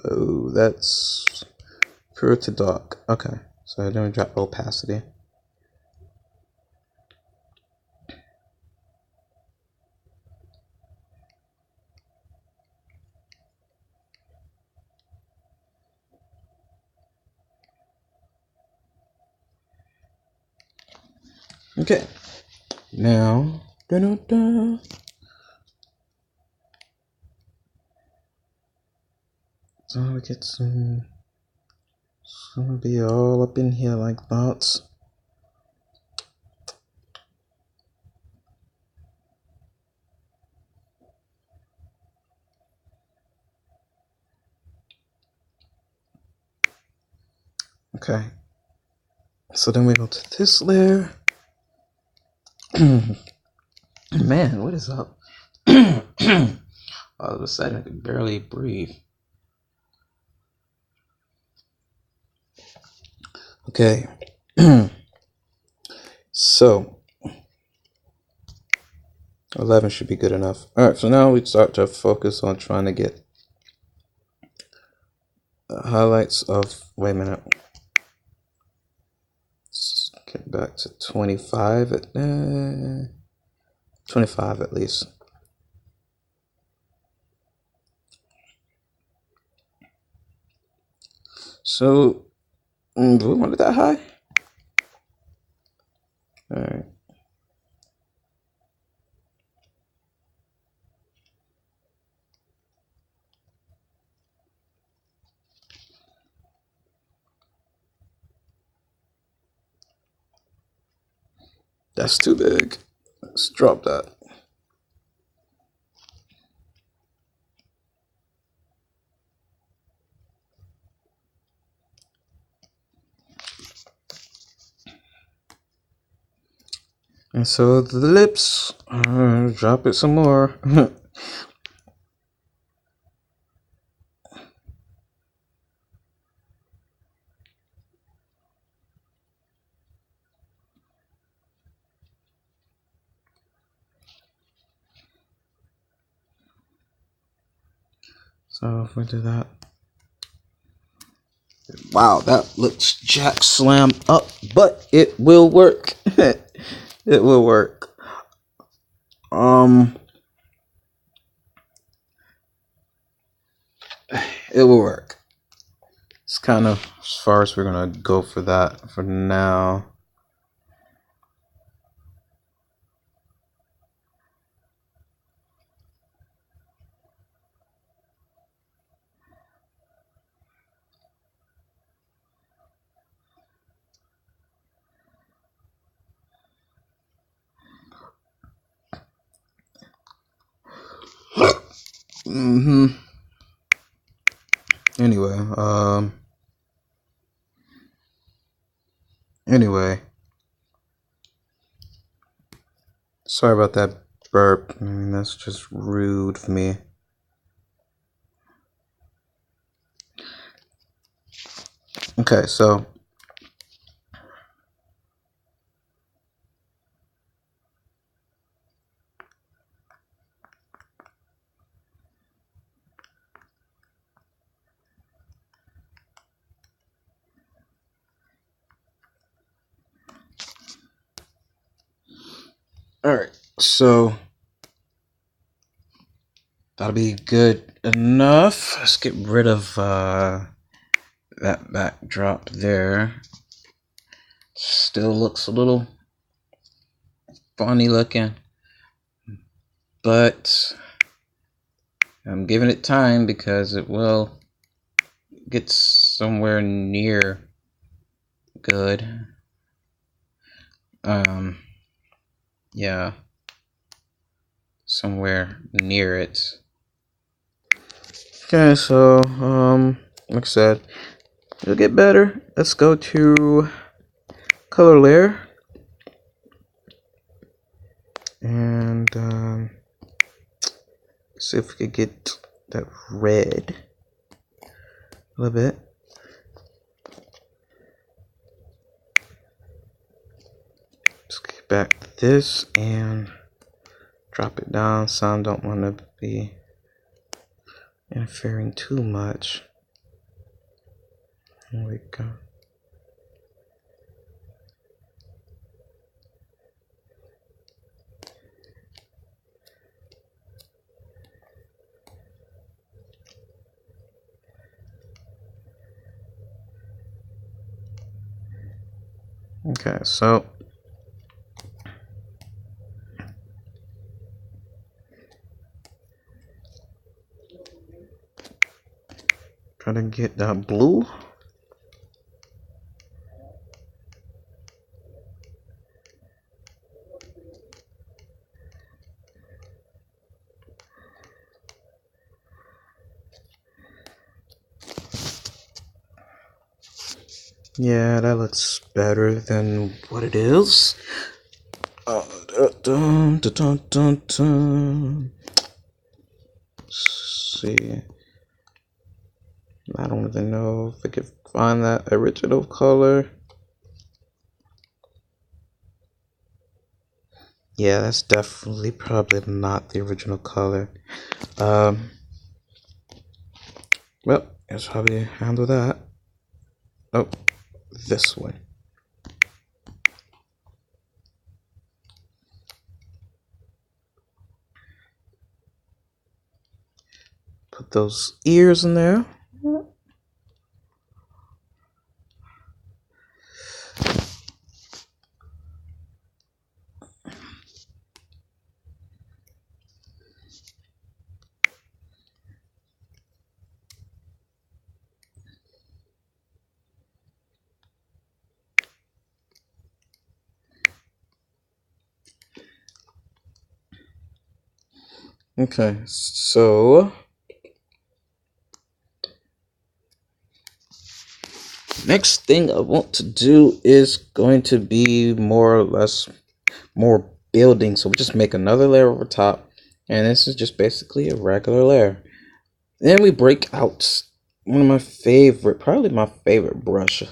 Oh, that's pure to dark. Okay, so I don't drop opacity. Okay, now, so we get some. It's gonna be all up in here like that. Okay, so then we go to this layer. Man, what is up? All of a sudden I can barely breathe. Okay. So 11 should be good enough. Alright, so now we start to focus on trying to get the highlights of, wait a minute. Let's get back to 25 at 25 at least. So do we want it that high? Alright. That's too big. Let's drop that. And so the lips, drop it some more. So if we do that. Wow, that looks jack slam up, but it will work. It will work. It will work. It's kind of as far as we're gonna go for that for now. Anyway, sorry about that burp. I mean, that's just rude for me. Okay, so alright, so that'll be good enough. Let's get rid of that backdrop there. Still looks a little funny looking, but I'm giving it time because it will get somewhere near good. Yeah, somewhere near it. Okay, so like I said, it'll get better. Let's go to color layer. and see if we could get that red a little bit. Just get back this and drop it down. Some don't want to be interfering too much. There we go. Okay, so try to get that blue. Yeah, that looks better than what it is. Dun, dun, dun, dun. Let's see. I don't even know if I could find that original color. Yeah, that's definitely probably not the original color. Well, let's probably handle that. Oh, this one. Put those ears in there. Okay, so next thing I want to do is going to be more or less more building. So we just make another layer over top, and this is just basically a regular layer. Then we break out one of my favorite, probably my favorite brush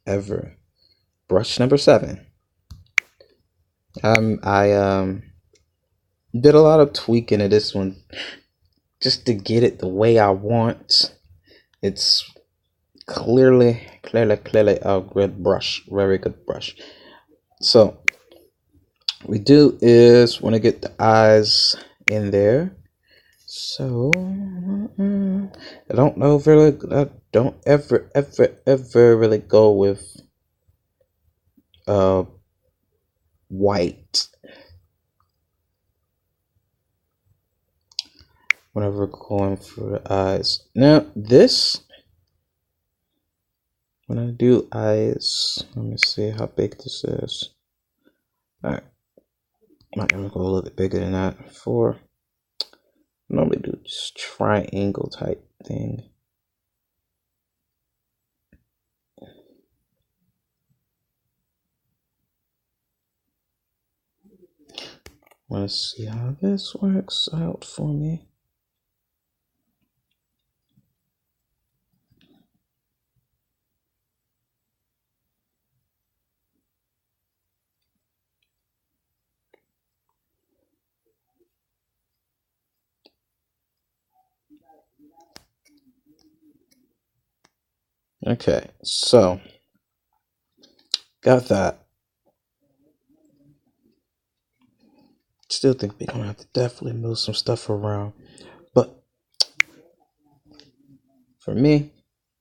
ever, brush number 7. I did a lot of tweaking to this one just to get it the way I want. It's clearly a good brush, very good brush. So we do is want to get the eyes in there. So I don't know really. I don't ever really go with white whenever going for the eyes. Now this, when I do eyes, let me see how big this is. All right, might go a little bit bigger than that. For normally do just triangle type thing. Want to see how this works out for me. Okay, so got that. Still think we're gonna have to definitely move some stuff around, but for me,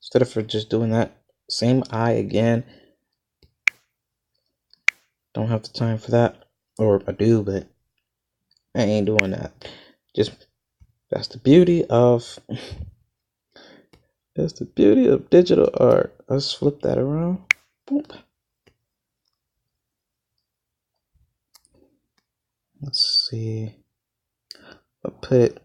instead of just doing that same eye again, don't have the time for that, or I do, but I ain't doing that. Just that's the beauty of digital art. Let's flip that around. Boop. Let's see. I'll put it.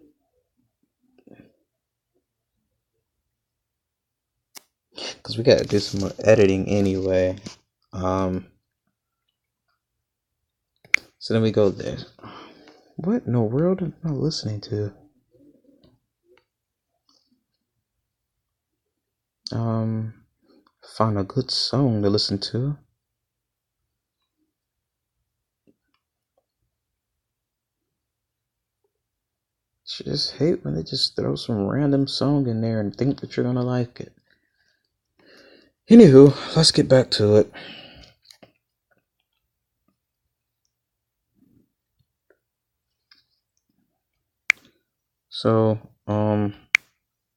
Because we gotta do some more editing anyway. So then we go there. What in the world am I listening to? Find a good song to listen to. I just hate when they just throw some random song in there and think that you're gonna like it. Anywho, let's get back to it. So,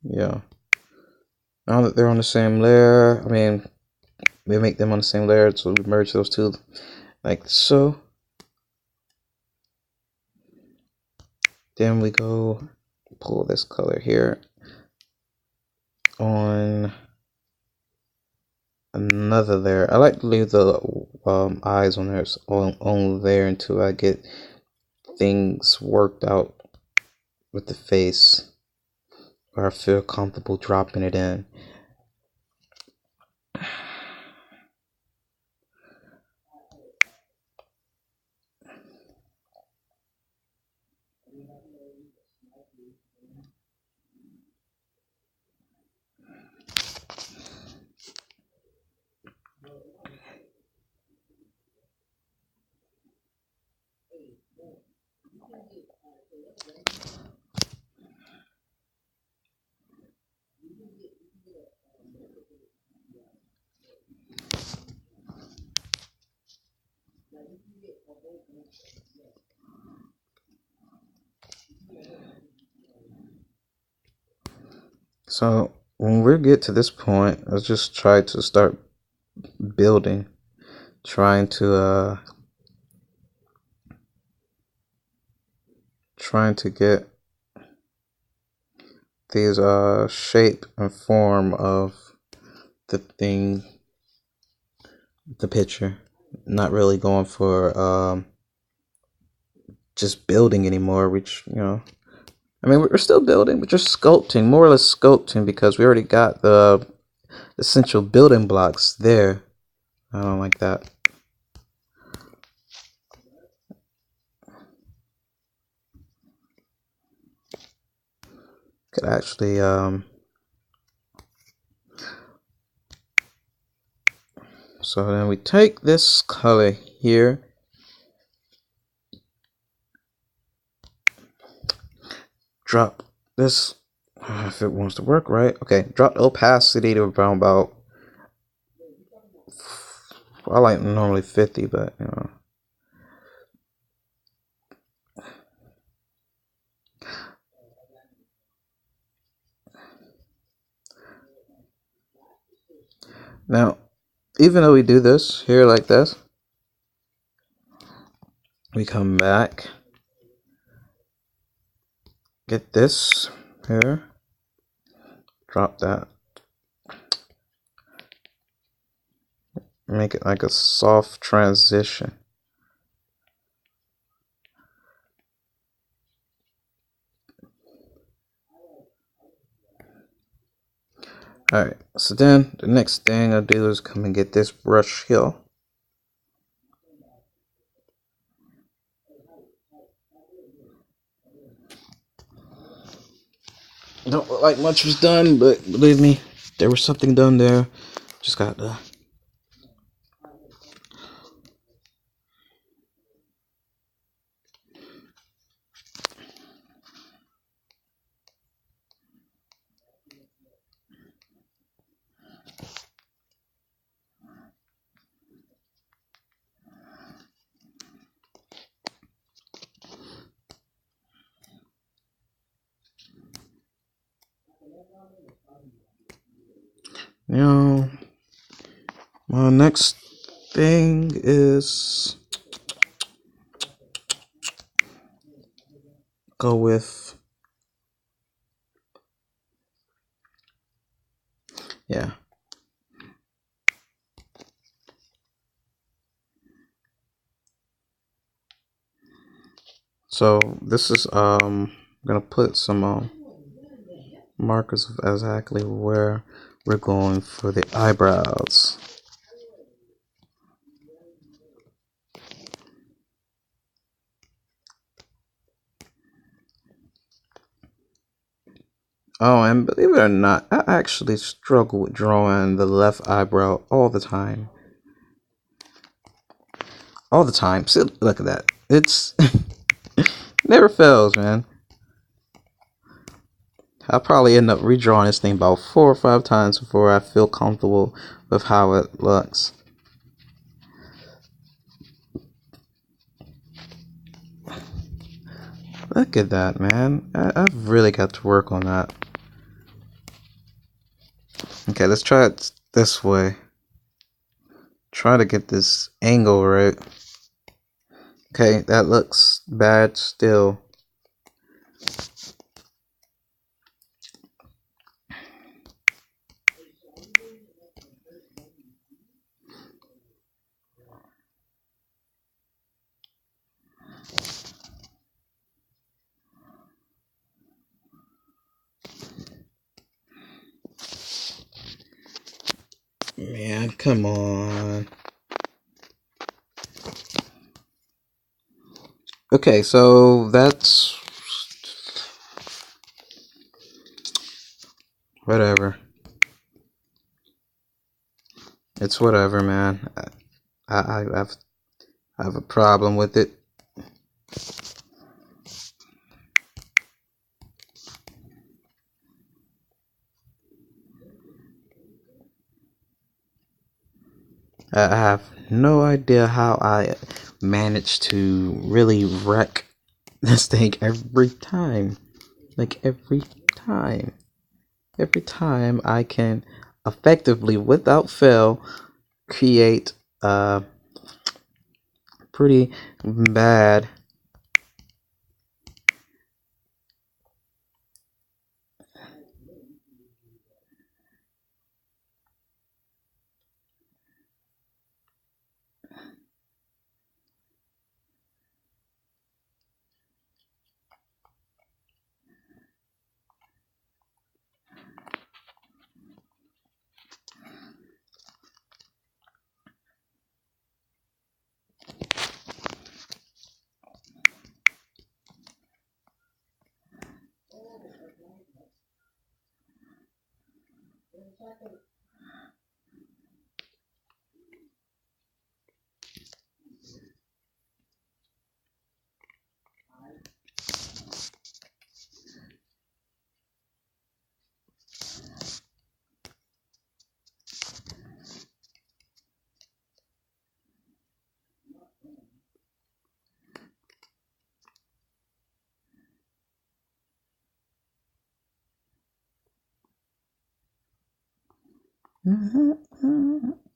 yeah. Now that they're on the same layer, I mean, we make them on the same layer, so we merge those two like so. Then we go pull this color here on another layer. I like to leave the eyes on there on there until I get things worked out with the face, or I feel comfortable dropping it in. So when we get to this point, let's just try to start building, trying to get these shape and form of the thing, the picture. Not really going for just building anymore, which, you know, I mean, we're still building, but just sculpting, more or less sculpting, because we already got the essential building blocks there. I don't like that. Could actually so then we take this color here, drop this, if it wants to work right. Okay, drop the opacity to around about, I like normally 50, but you know. Now, even though we do this here like this, we come back, get this here, drop that, make it like a soft transition. Alright, so then the next thing I'll do is come and get this brush here. Don't look like much was done, but believe me, there was something done there. Just got to now, my next thing is go with, yeah. So this is I'm gonna put some markers of exactly where we're going for the eyebrows. Oh, and believe it or not, I actually struggle with drawing the left eyebrow all the time. All the time. See, look at that. It's never fails, man. I'll probably end up redrawing this thing about 4 or 5 times before I feel comfortable with how it looks. Look at that, man. I've really got to work on that. Okay, let's try it this way. Try to get this angle right. Okay, that looks bad still. Man, come on. Okay, so that's whatever. It's whatever, man. I have a problem with it. I have no idea how I manage to really wreck this thing every time. Like every time. Every time I can effectively, without fail, create pretty bad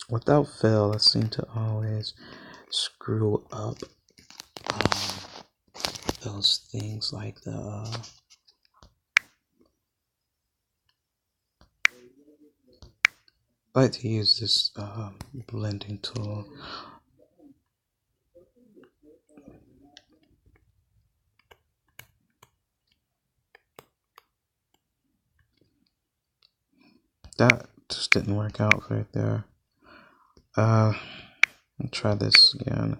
without fail. I seem to always screw up those things like the I like to use this blending tool. That just didn't work out right there. I'll try this again.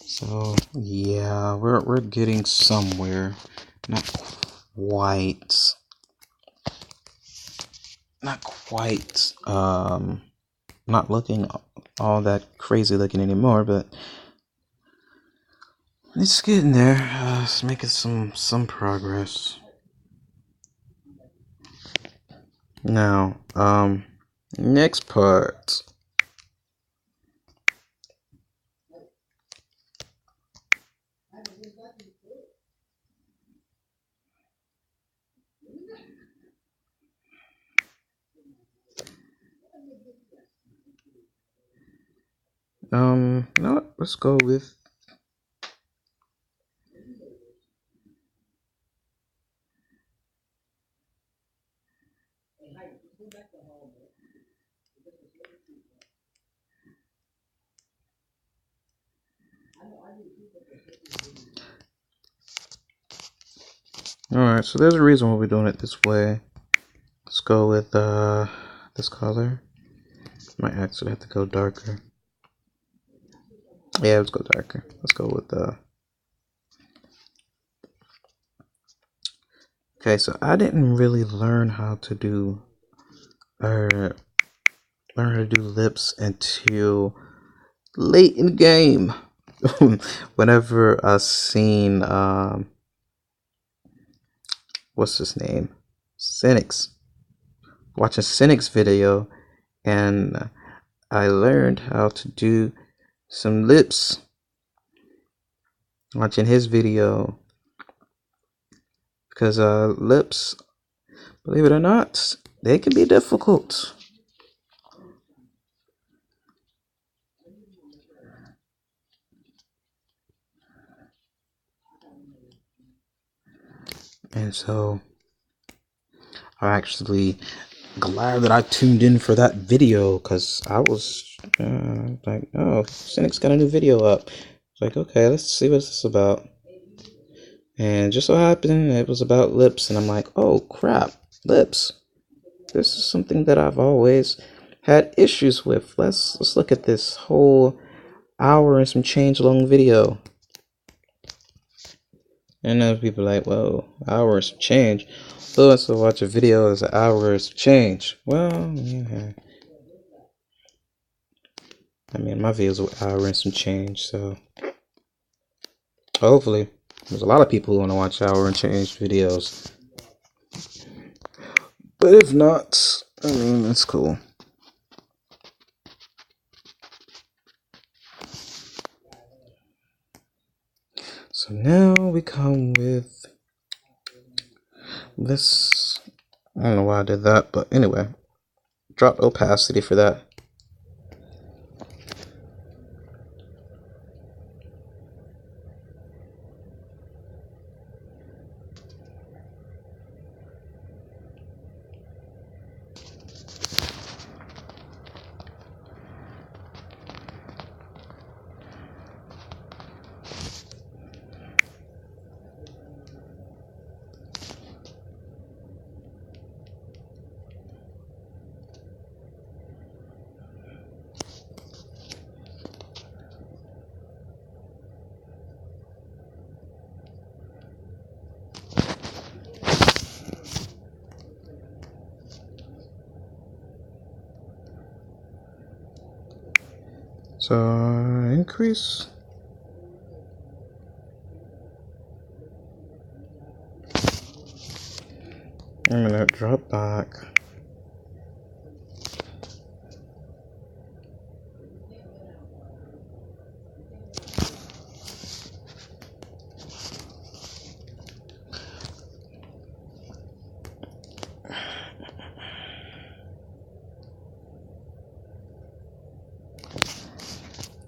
So yeah, we're getting somewhere. Not quite. Not quite. Not looking all that crazy looking anymore, but It's getting there. It's making some progress. Now, next part. You know what? Let's go with. Alright, so there's a reason why we're doing it this way. Let's go with this color. Might actually have to go darker. Yeah, let's go darker. Let's go with Okay, so I didn't really learn how to do lips until late in the game. Whenever I seen what's his name? Cynic's. Watching Cynic's video, and I learned how to do some lips watching his video, because lips, believe it or not, they can be difficult. And so I'm actually glad that I tuned in for that video, because I was like, oh, Cynic's got a new video up. It's like, okay, let's see what this is about. And just so happened it was about lips, and I'm like, oh crap, lips. This is something that I've always had issues with. Let's look at this whole hour and some change long video. And then people are like, whoa, hours of change. Who wants to watch a video as hours of change? Well, yeah. I mean, my videos are hour and some change, so hopefully there's a lot of people who want to watch hour and change videos. But if not, I mean, it's cool. So now we come with this. I don't know why I did that, but anyway, drop opacity for that. So increase. I'm gonna drop back.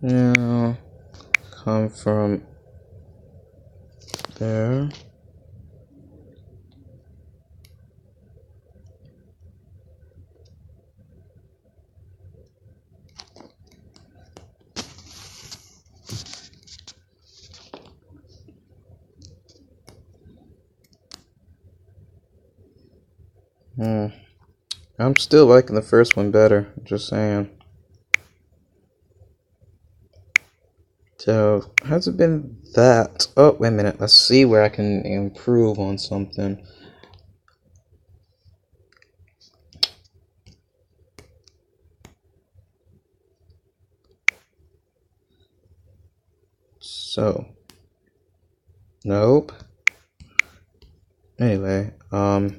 Now come from there. I'm still liking the first one better, just saying. So, has it been that? Oh, wait a minute. Let's see where I can improve on something. So, Nope. Anyway, got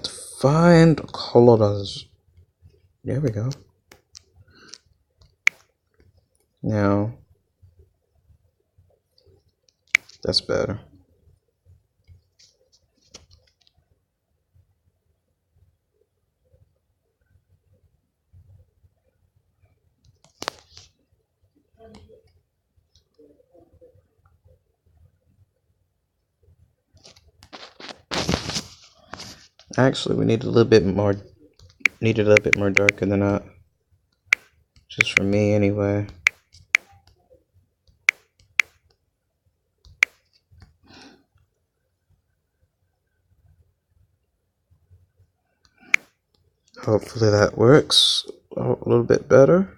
to find colors. There we go. Now, that's better. Actually, we need a little bit more. Needed a little bit more darker than that. Just for me, anyway. Hopefully that works a little bit better.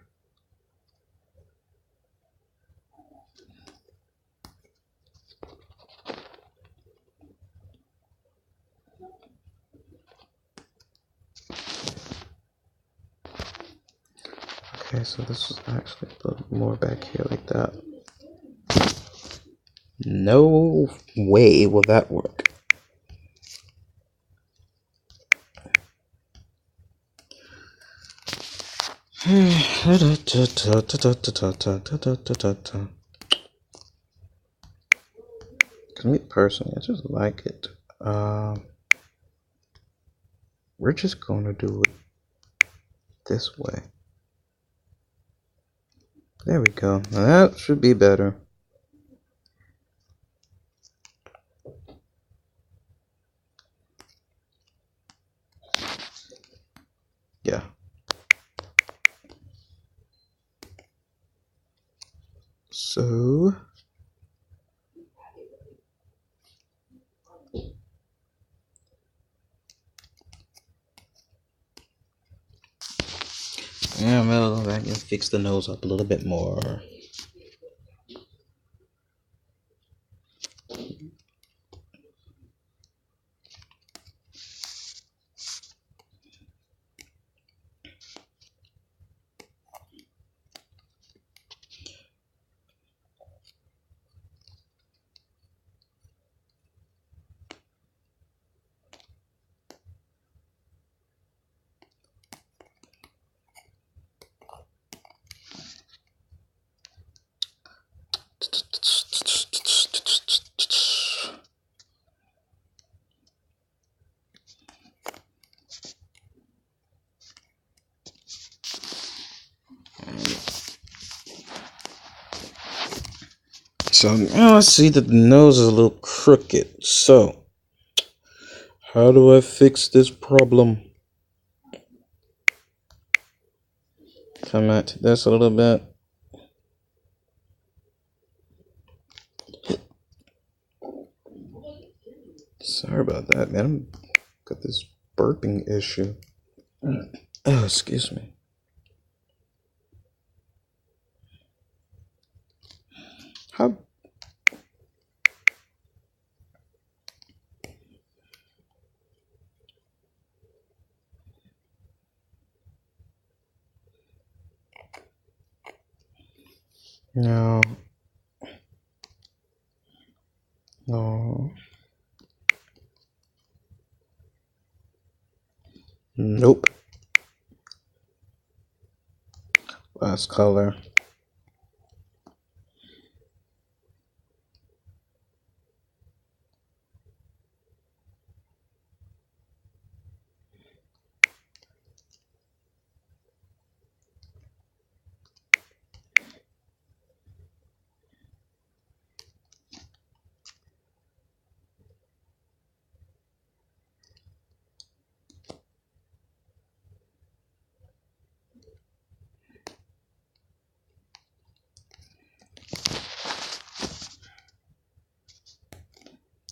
Okay, so this is actually a little more back here like that. No way will that work. Cause me personally, I just like it. We're just gonna do it this way. There we go. Now that should be better. Yeah. So yeah, I'm gonna go back and fix the nose up a little bit more. So now I see that the nose is a little crooked. So how do I fix this problem? Come at this a little bit. Sorry about that, man. I've got this burping issue. Oh, excuse me. How? No. No. Nope. Last color.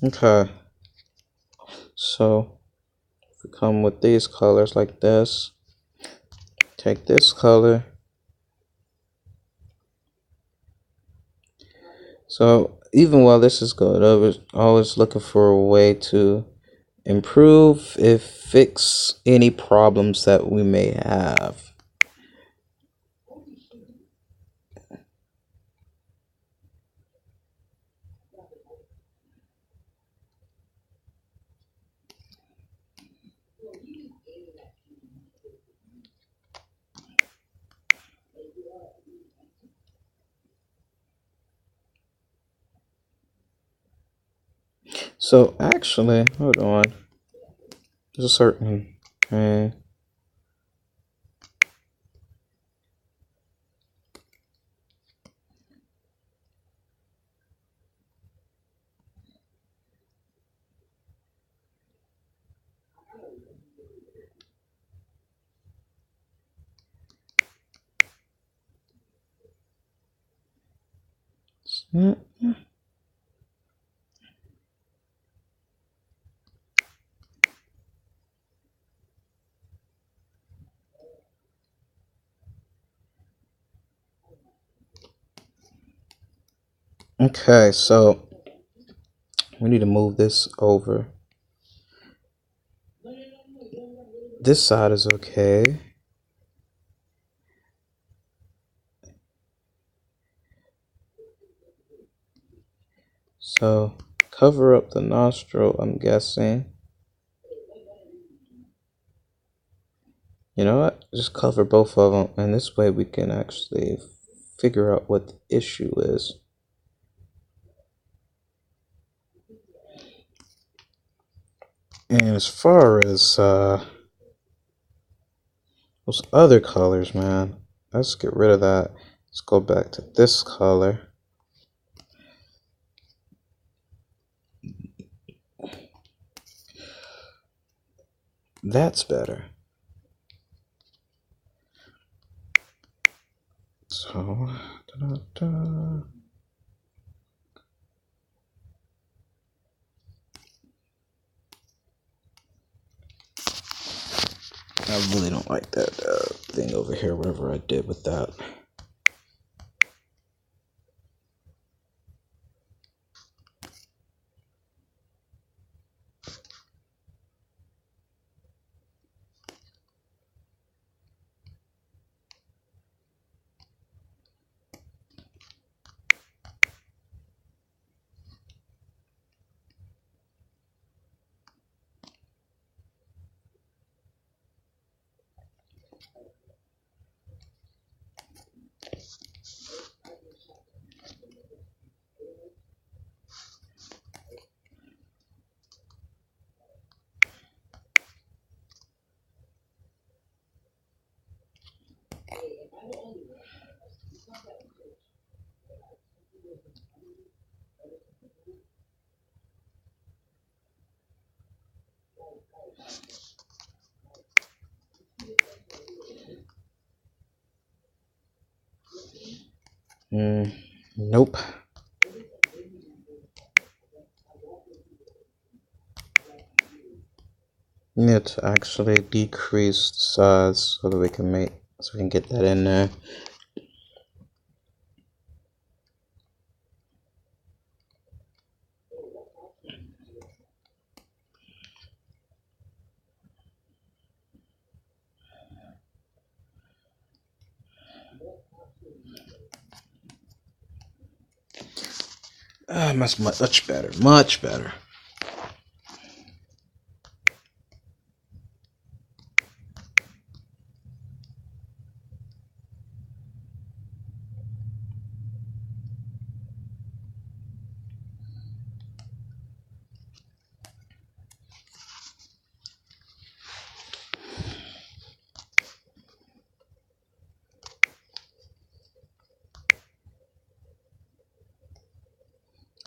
Okay. So if we come with these colors like this, take this color. So even while this is good, I was always looking for a way to improve if fix any problems that we may have. So actually, hold on. There's a certain thing. Okay, so we need to move this over. This side is okay. So cover up the nostril, I'm guessing. You know what? Just cover both of them, and this way we can actually figure out what the issue is. And as far as those other colors, man, let's get rid of that. Let's go back to this color. That's better. So, I really don't like that thing over here, whatever I did with that. Nope. You need to actually decrease the size so that we can get that in there. Much better. Much better.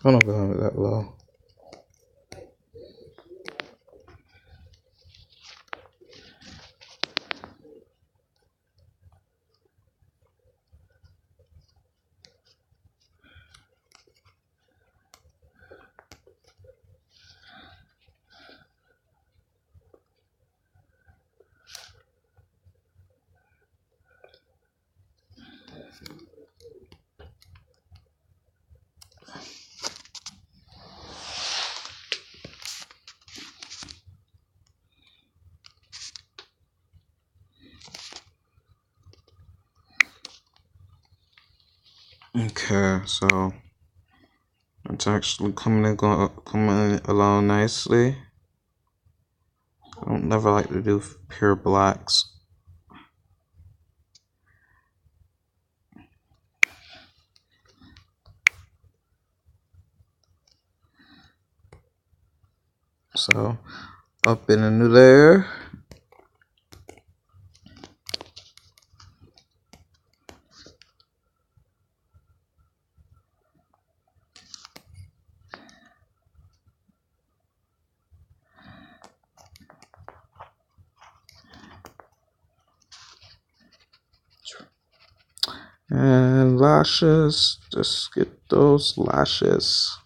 I don't know if that low. Okay, so it's actually coming along nicely. I don't never like to do pure blacks. So up in a new layer. And lashes, just get those lashes.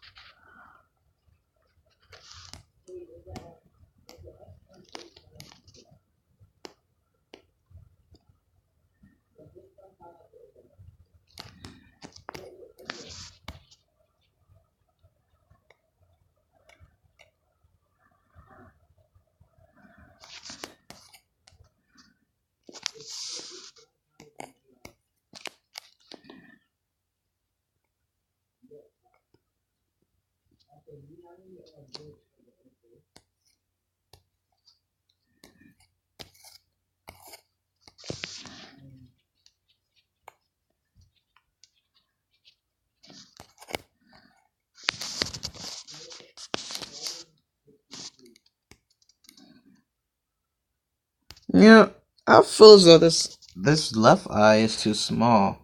Yeah, I feel as though this left eye is too small.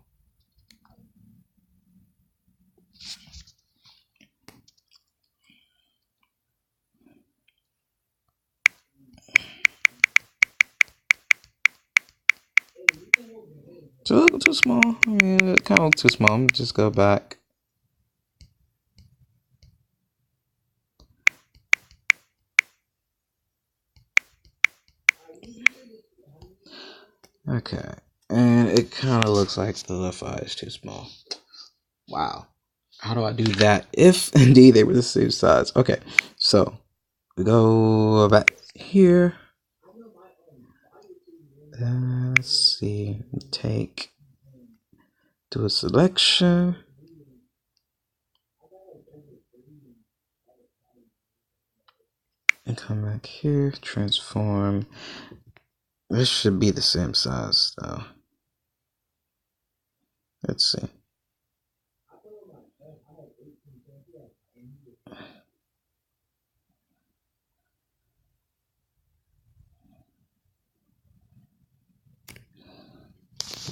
Too small. I mean, it kind of too small. I'm just go back. Okay, and it kind of looks like the left eye is too small. Wow, how do I do that if indeed they were the same size? Okay, so we go back here. Let's see. Do a selection. And come back here. Transform. This should be the same size though. Let's see.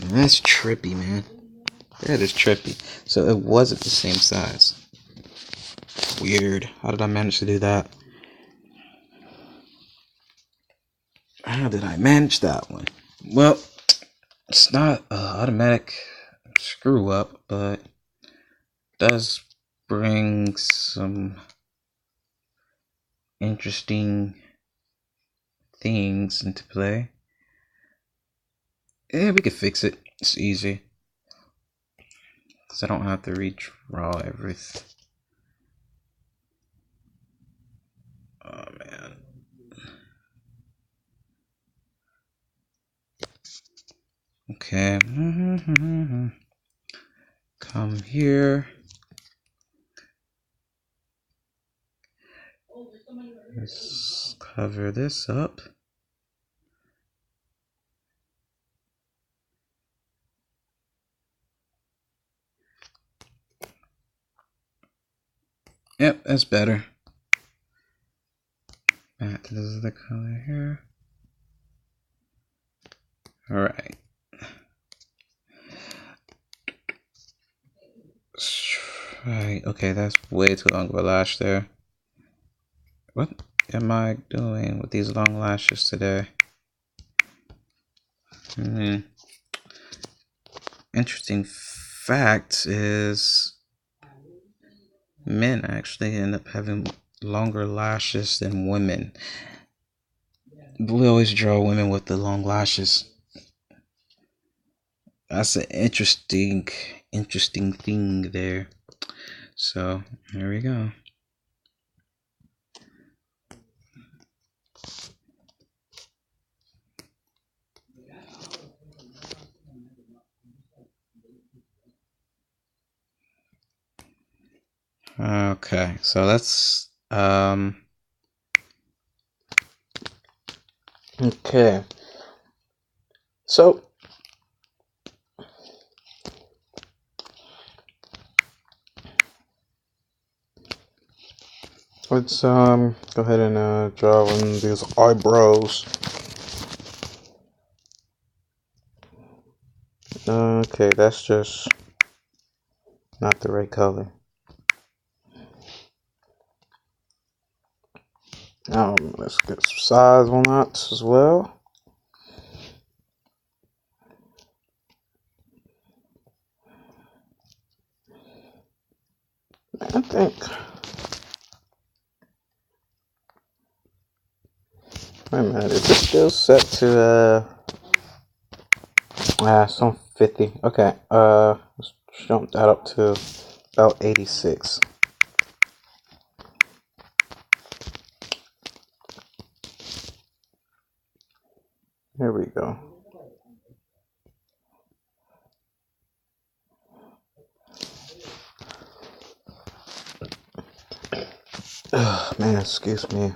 That's trippy, man. That is trippy. So it wasn't the same size. Weird. How did I manage to do that? How did I manage that one? Well, it's not an automatic screw up, but does bring some interesting things into play. Yeah, we could fix it. It's easy. Because I don't have to redraw everything. Oh, man. Okay. Come here. Let's cover this up. Yep, that's better. Back to this other color here. Alright. Right. Okay, that's way too long of a lash there. What am I doing with these long lashes today? Interesting fact is men actually end up having longer lashes than women. We always draw women with the long lashes. That's an interesting thing there. So here we go. Okay, so let's okay. So Let's go ahead and draw in these eyebrows. Okay, that's just not the right color. Let's get some size on that as well. I think. Wait a minute, is this still set to some 50? Okay, let's jump that up to about 86. Here we go. Ugh, man, excuse me.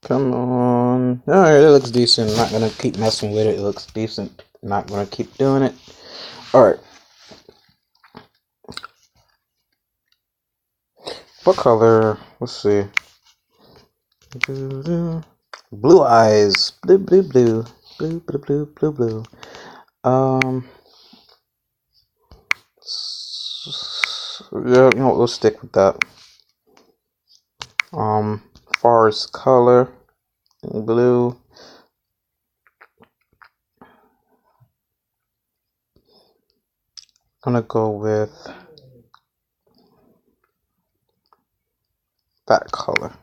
Come on. Alright, it looks decent. I'm not gonna keep messing with it. It looks decent. I'm not gonna keep doing it. Alright. What color? Let's see. Blue eyes. Blue, blue, blue. Blue, blue, blue, blue, blue. Yeah, you know what, we'll stick with that. Far as color, blue. I'm gonna go with that color.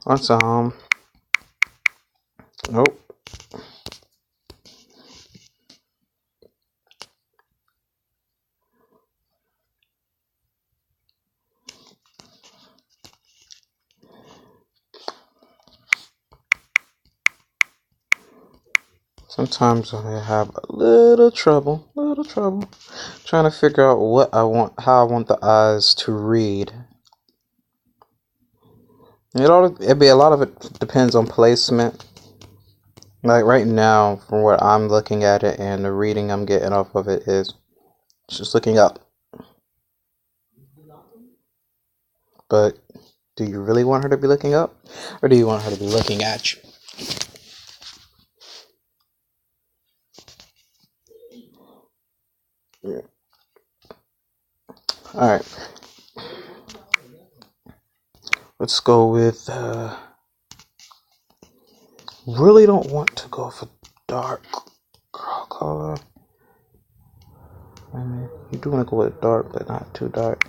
Let's nope. Sometimes I have a little trouble trying to figure out what I want, how I want the eyes to read. It'd be a lot of it depends on placement. Like right now, from what I'm looking at it and the reading I'm getting off of it is just looking up. But do you really want her to be looking up, or do you want her to be looking at you? Yeah. All right. Let's go with. Really don't want to go for dark girl color. I mean, you do want to go with dark, but not too dark.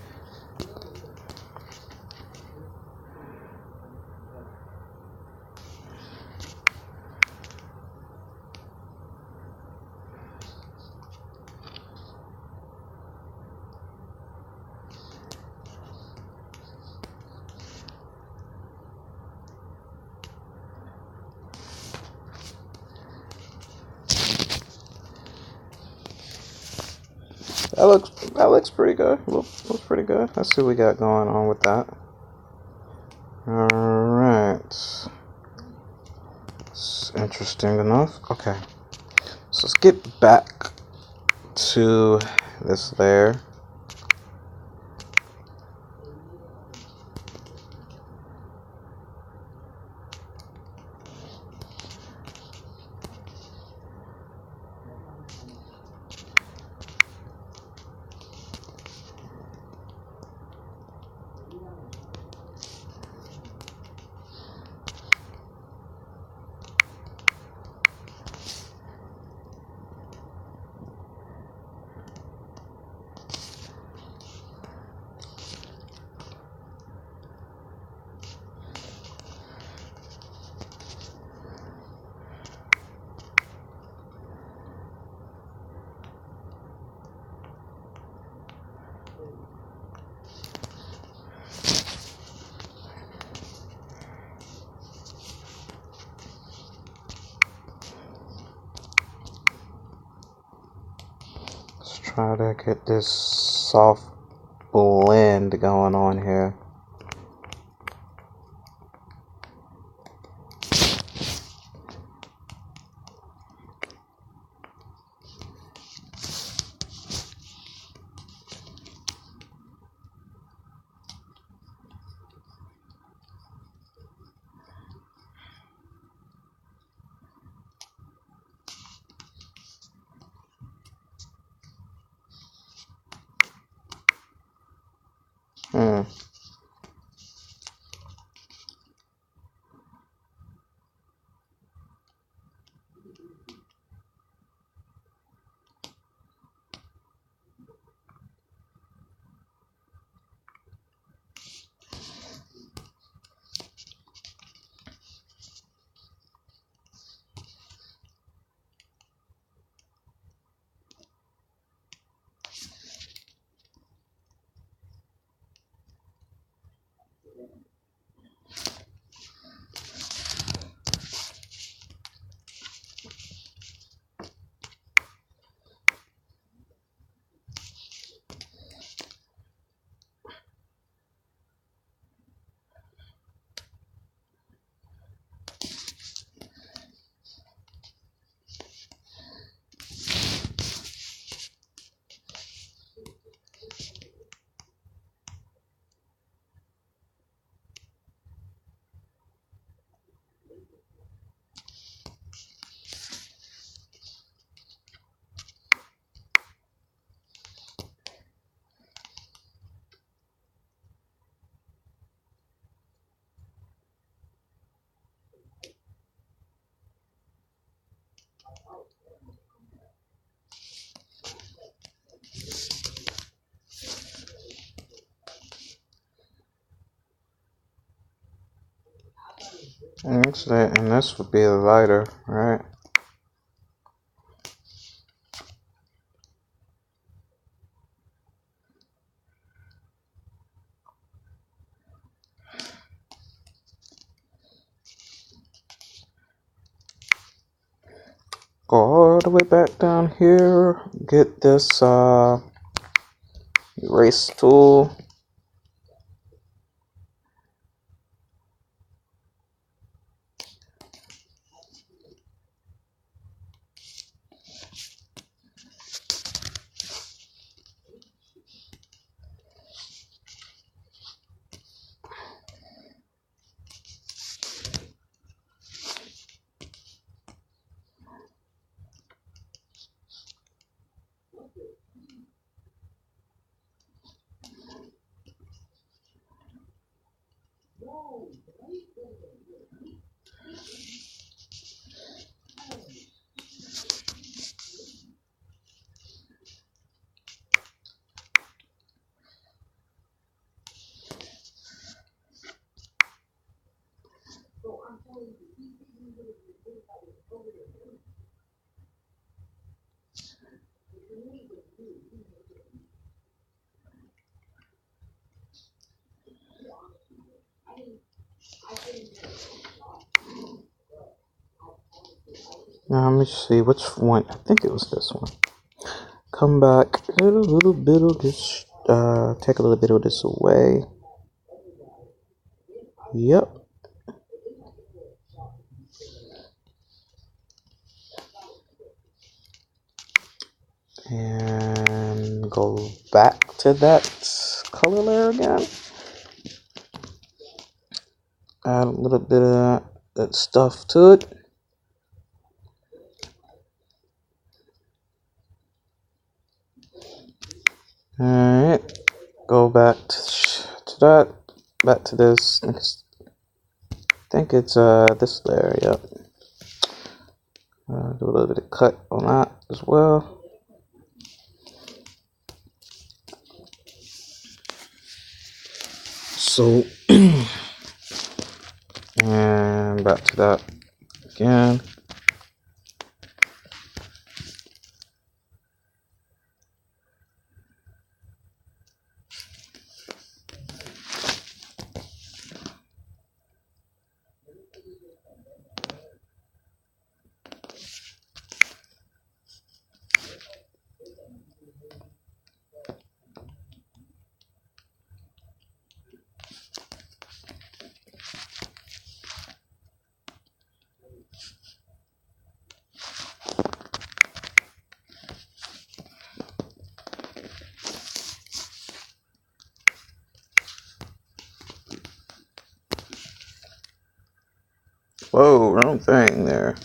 That looks pretty good. Looks pretty good. Let's see what we got going on with that. All right. It's interesting enough. Okay. So let's get back to this layer. Try to get this soft blend going on here. Excellent, and this would be the lighter, right? Go all the way back down here, get this erase tool. Now let me see which one. I think it was this one. Come back a little bit of this. Take a little bit of this away. Yep. And go back to that color layer again. Add a little bit of that stuff to it. Alright, go back to that, back to this. I think it's this layer, yep. Do a little bit of cut on that as well. So, and back to that again. Whoa, wrong thing there.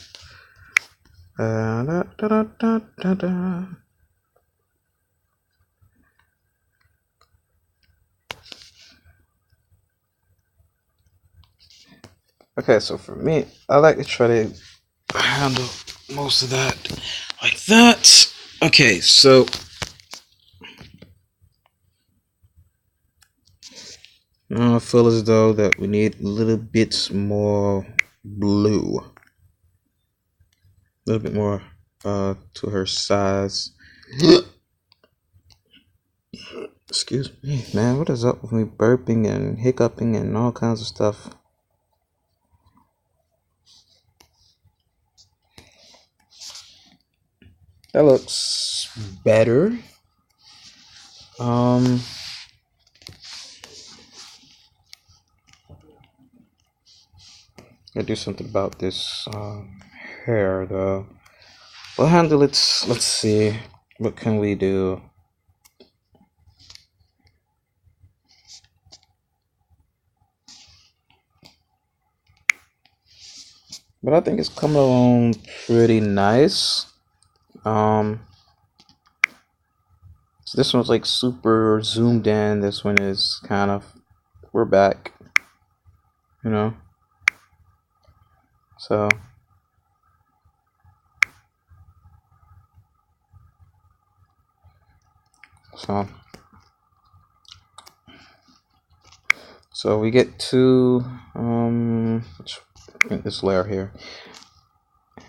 Da, da, da, da, da, da. Okay, so for me, I like to try to handle most of that like that. Okay, so now I feel as though that we need a little bit more blue. A little bit more to her size. Excuse me, man, what is up with me burping and hiccuping and all kinds of stuff? That looks better. Gotta do something about this hair though. We'll handle it. Let's see. What can we do? But I think it's coming along pretty nice. So this one's like super zoomed in. This one is kind of, we're back, you know. So we get to this layer here,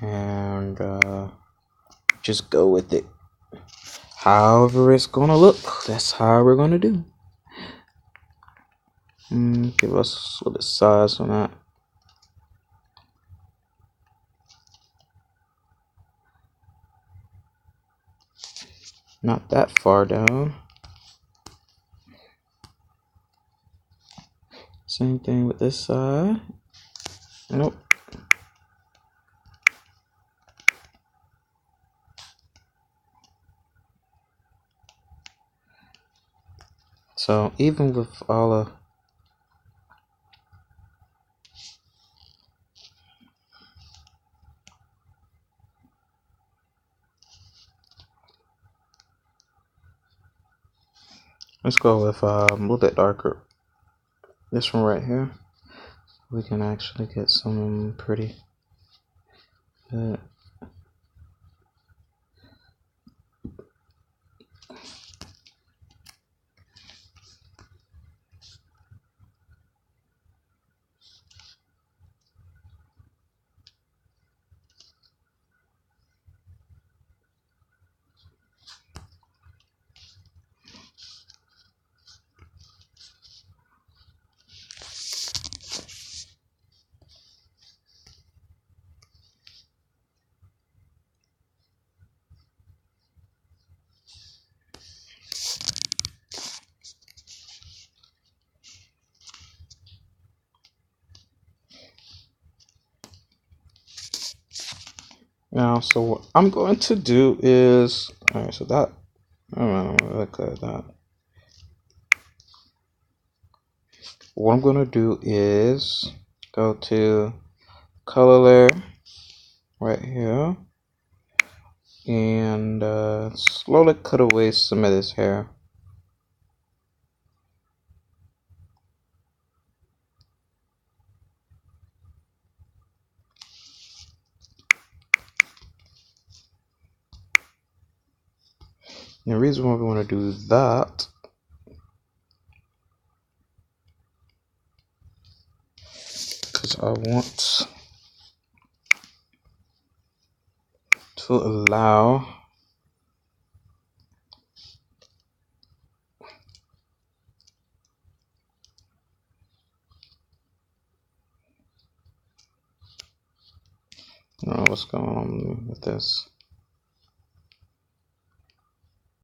and just go with it. However it's gonna look, that's how we're gonna do. Give us a little bit of size on that. Not that far down. Same thing with this side. Nope. So even with all of let's go with a little bit darker. This one right here. We can actually get some pretty good. Now, so what I'm going to do is, alright, so that, I'm gonna look at that. What I'm gonna do is go to color layer right here and slowly cut away some of this hair. And the reason why we want to do that because I want to allow I don't know what's going on with this.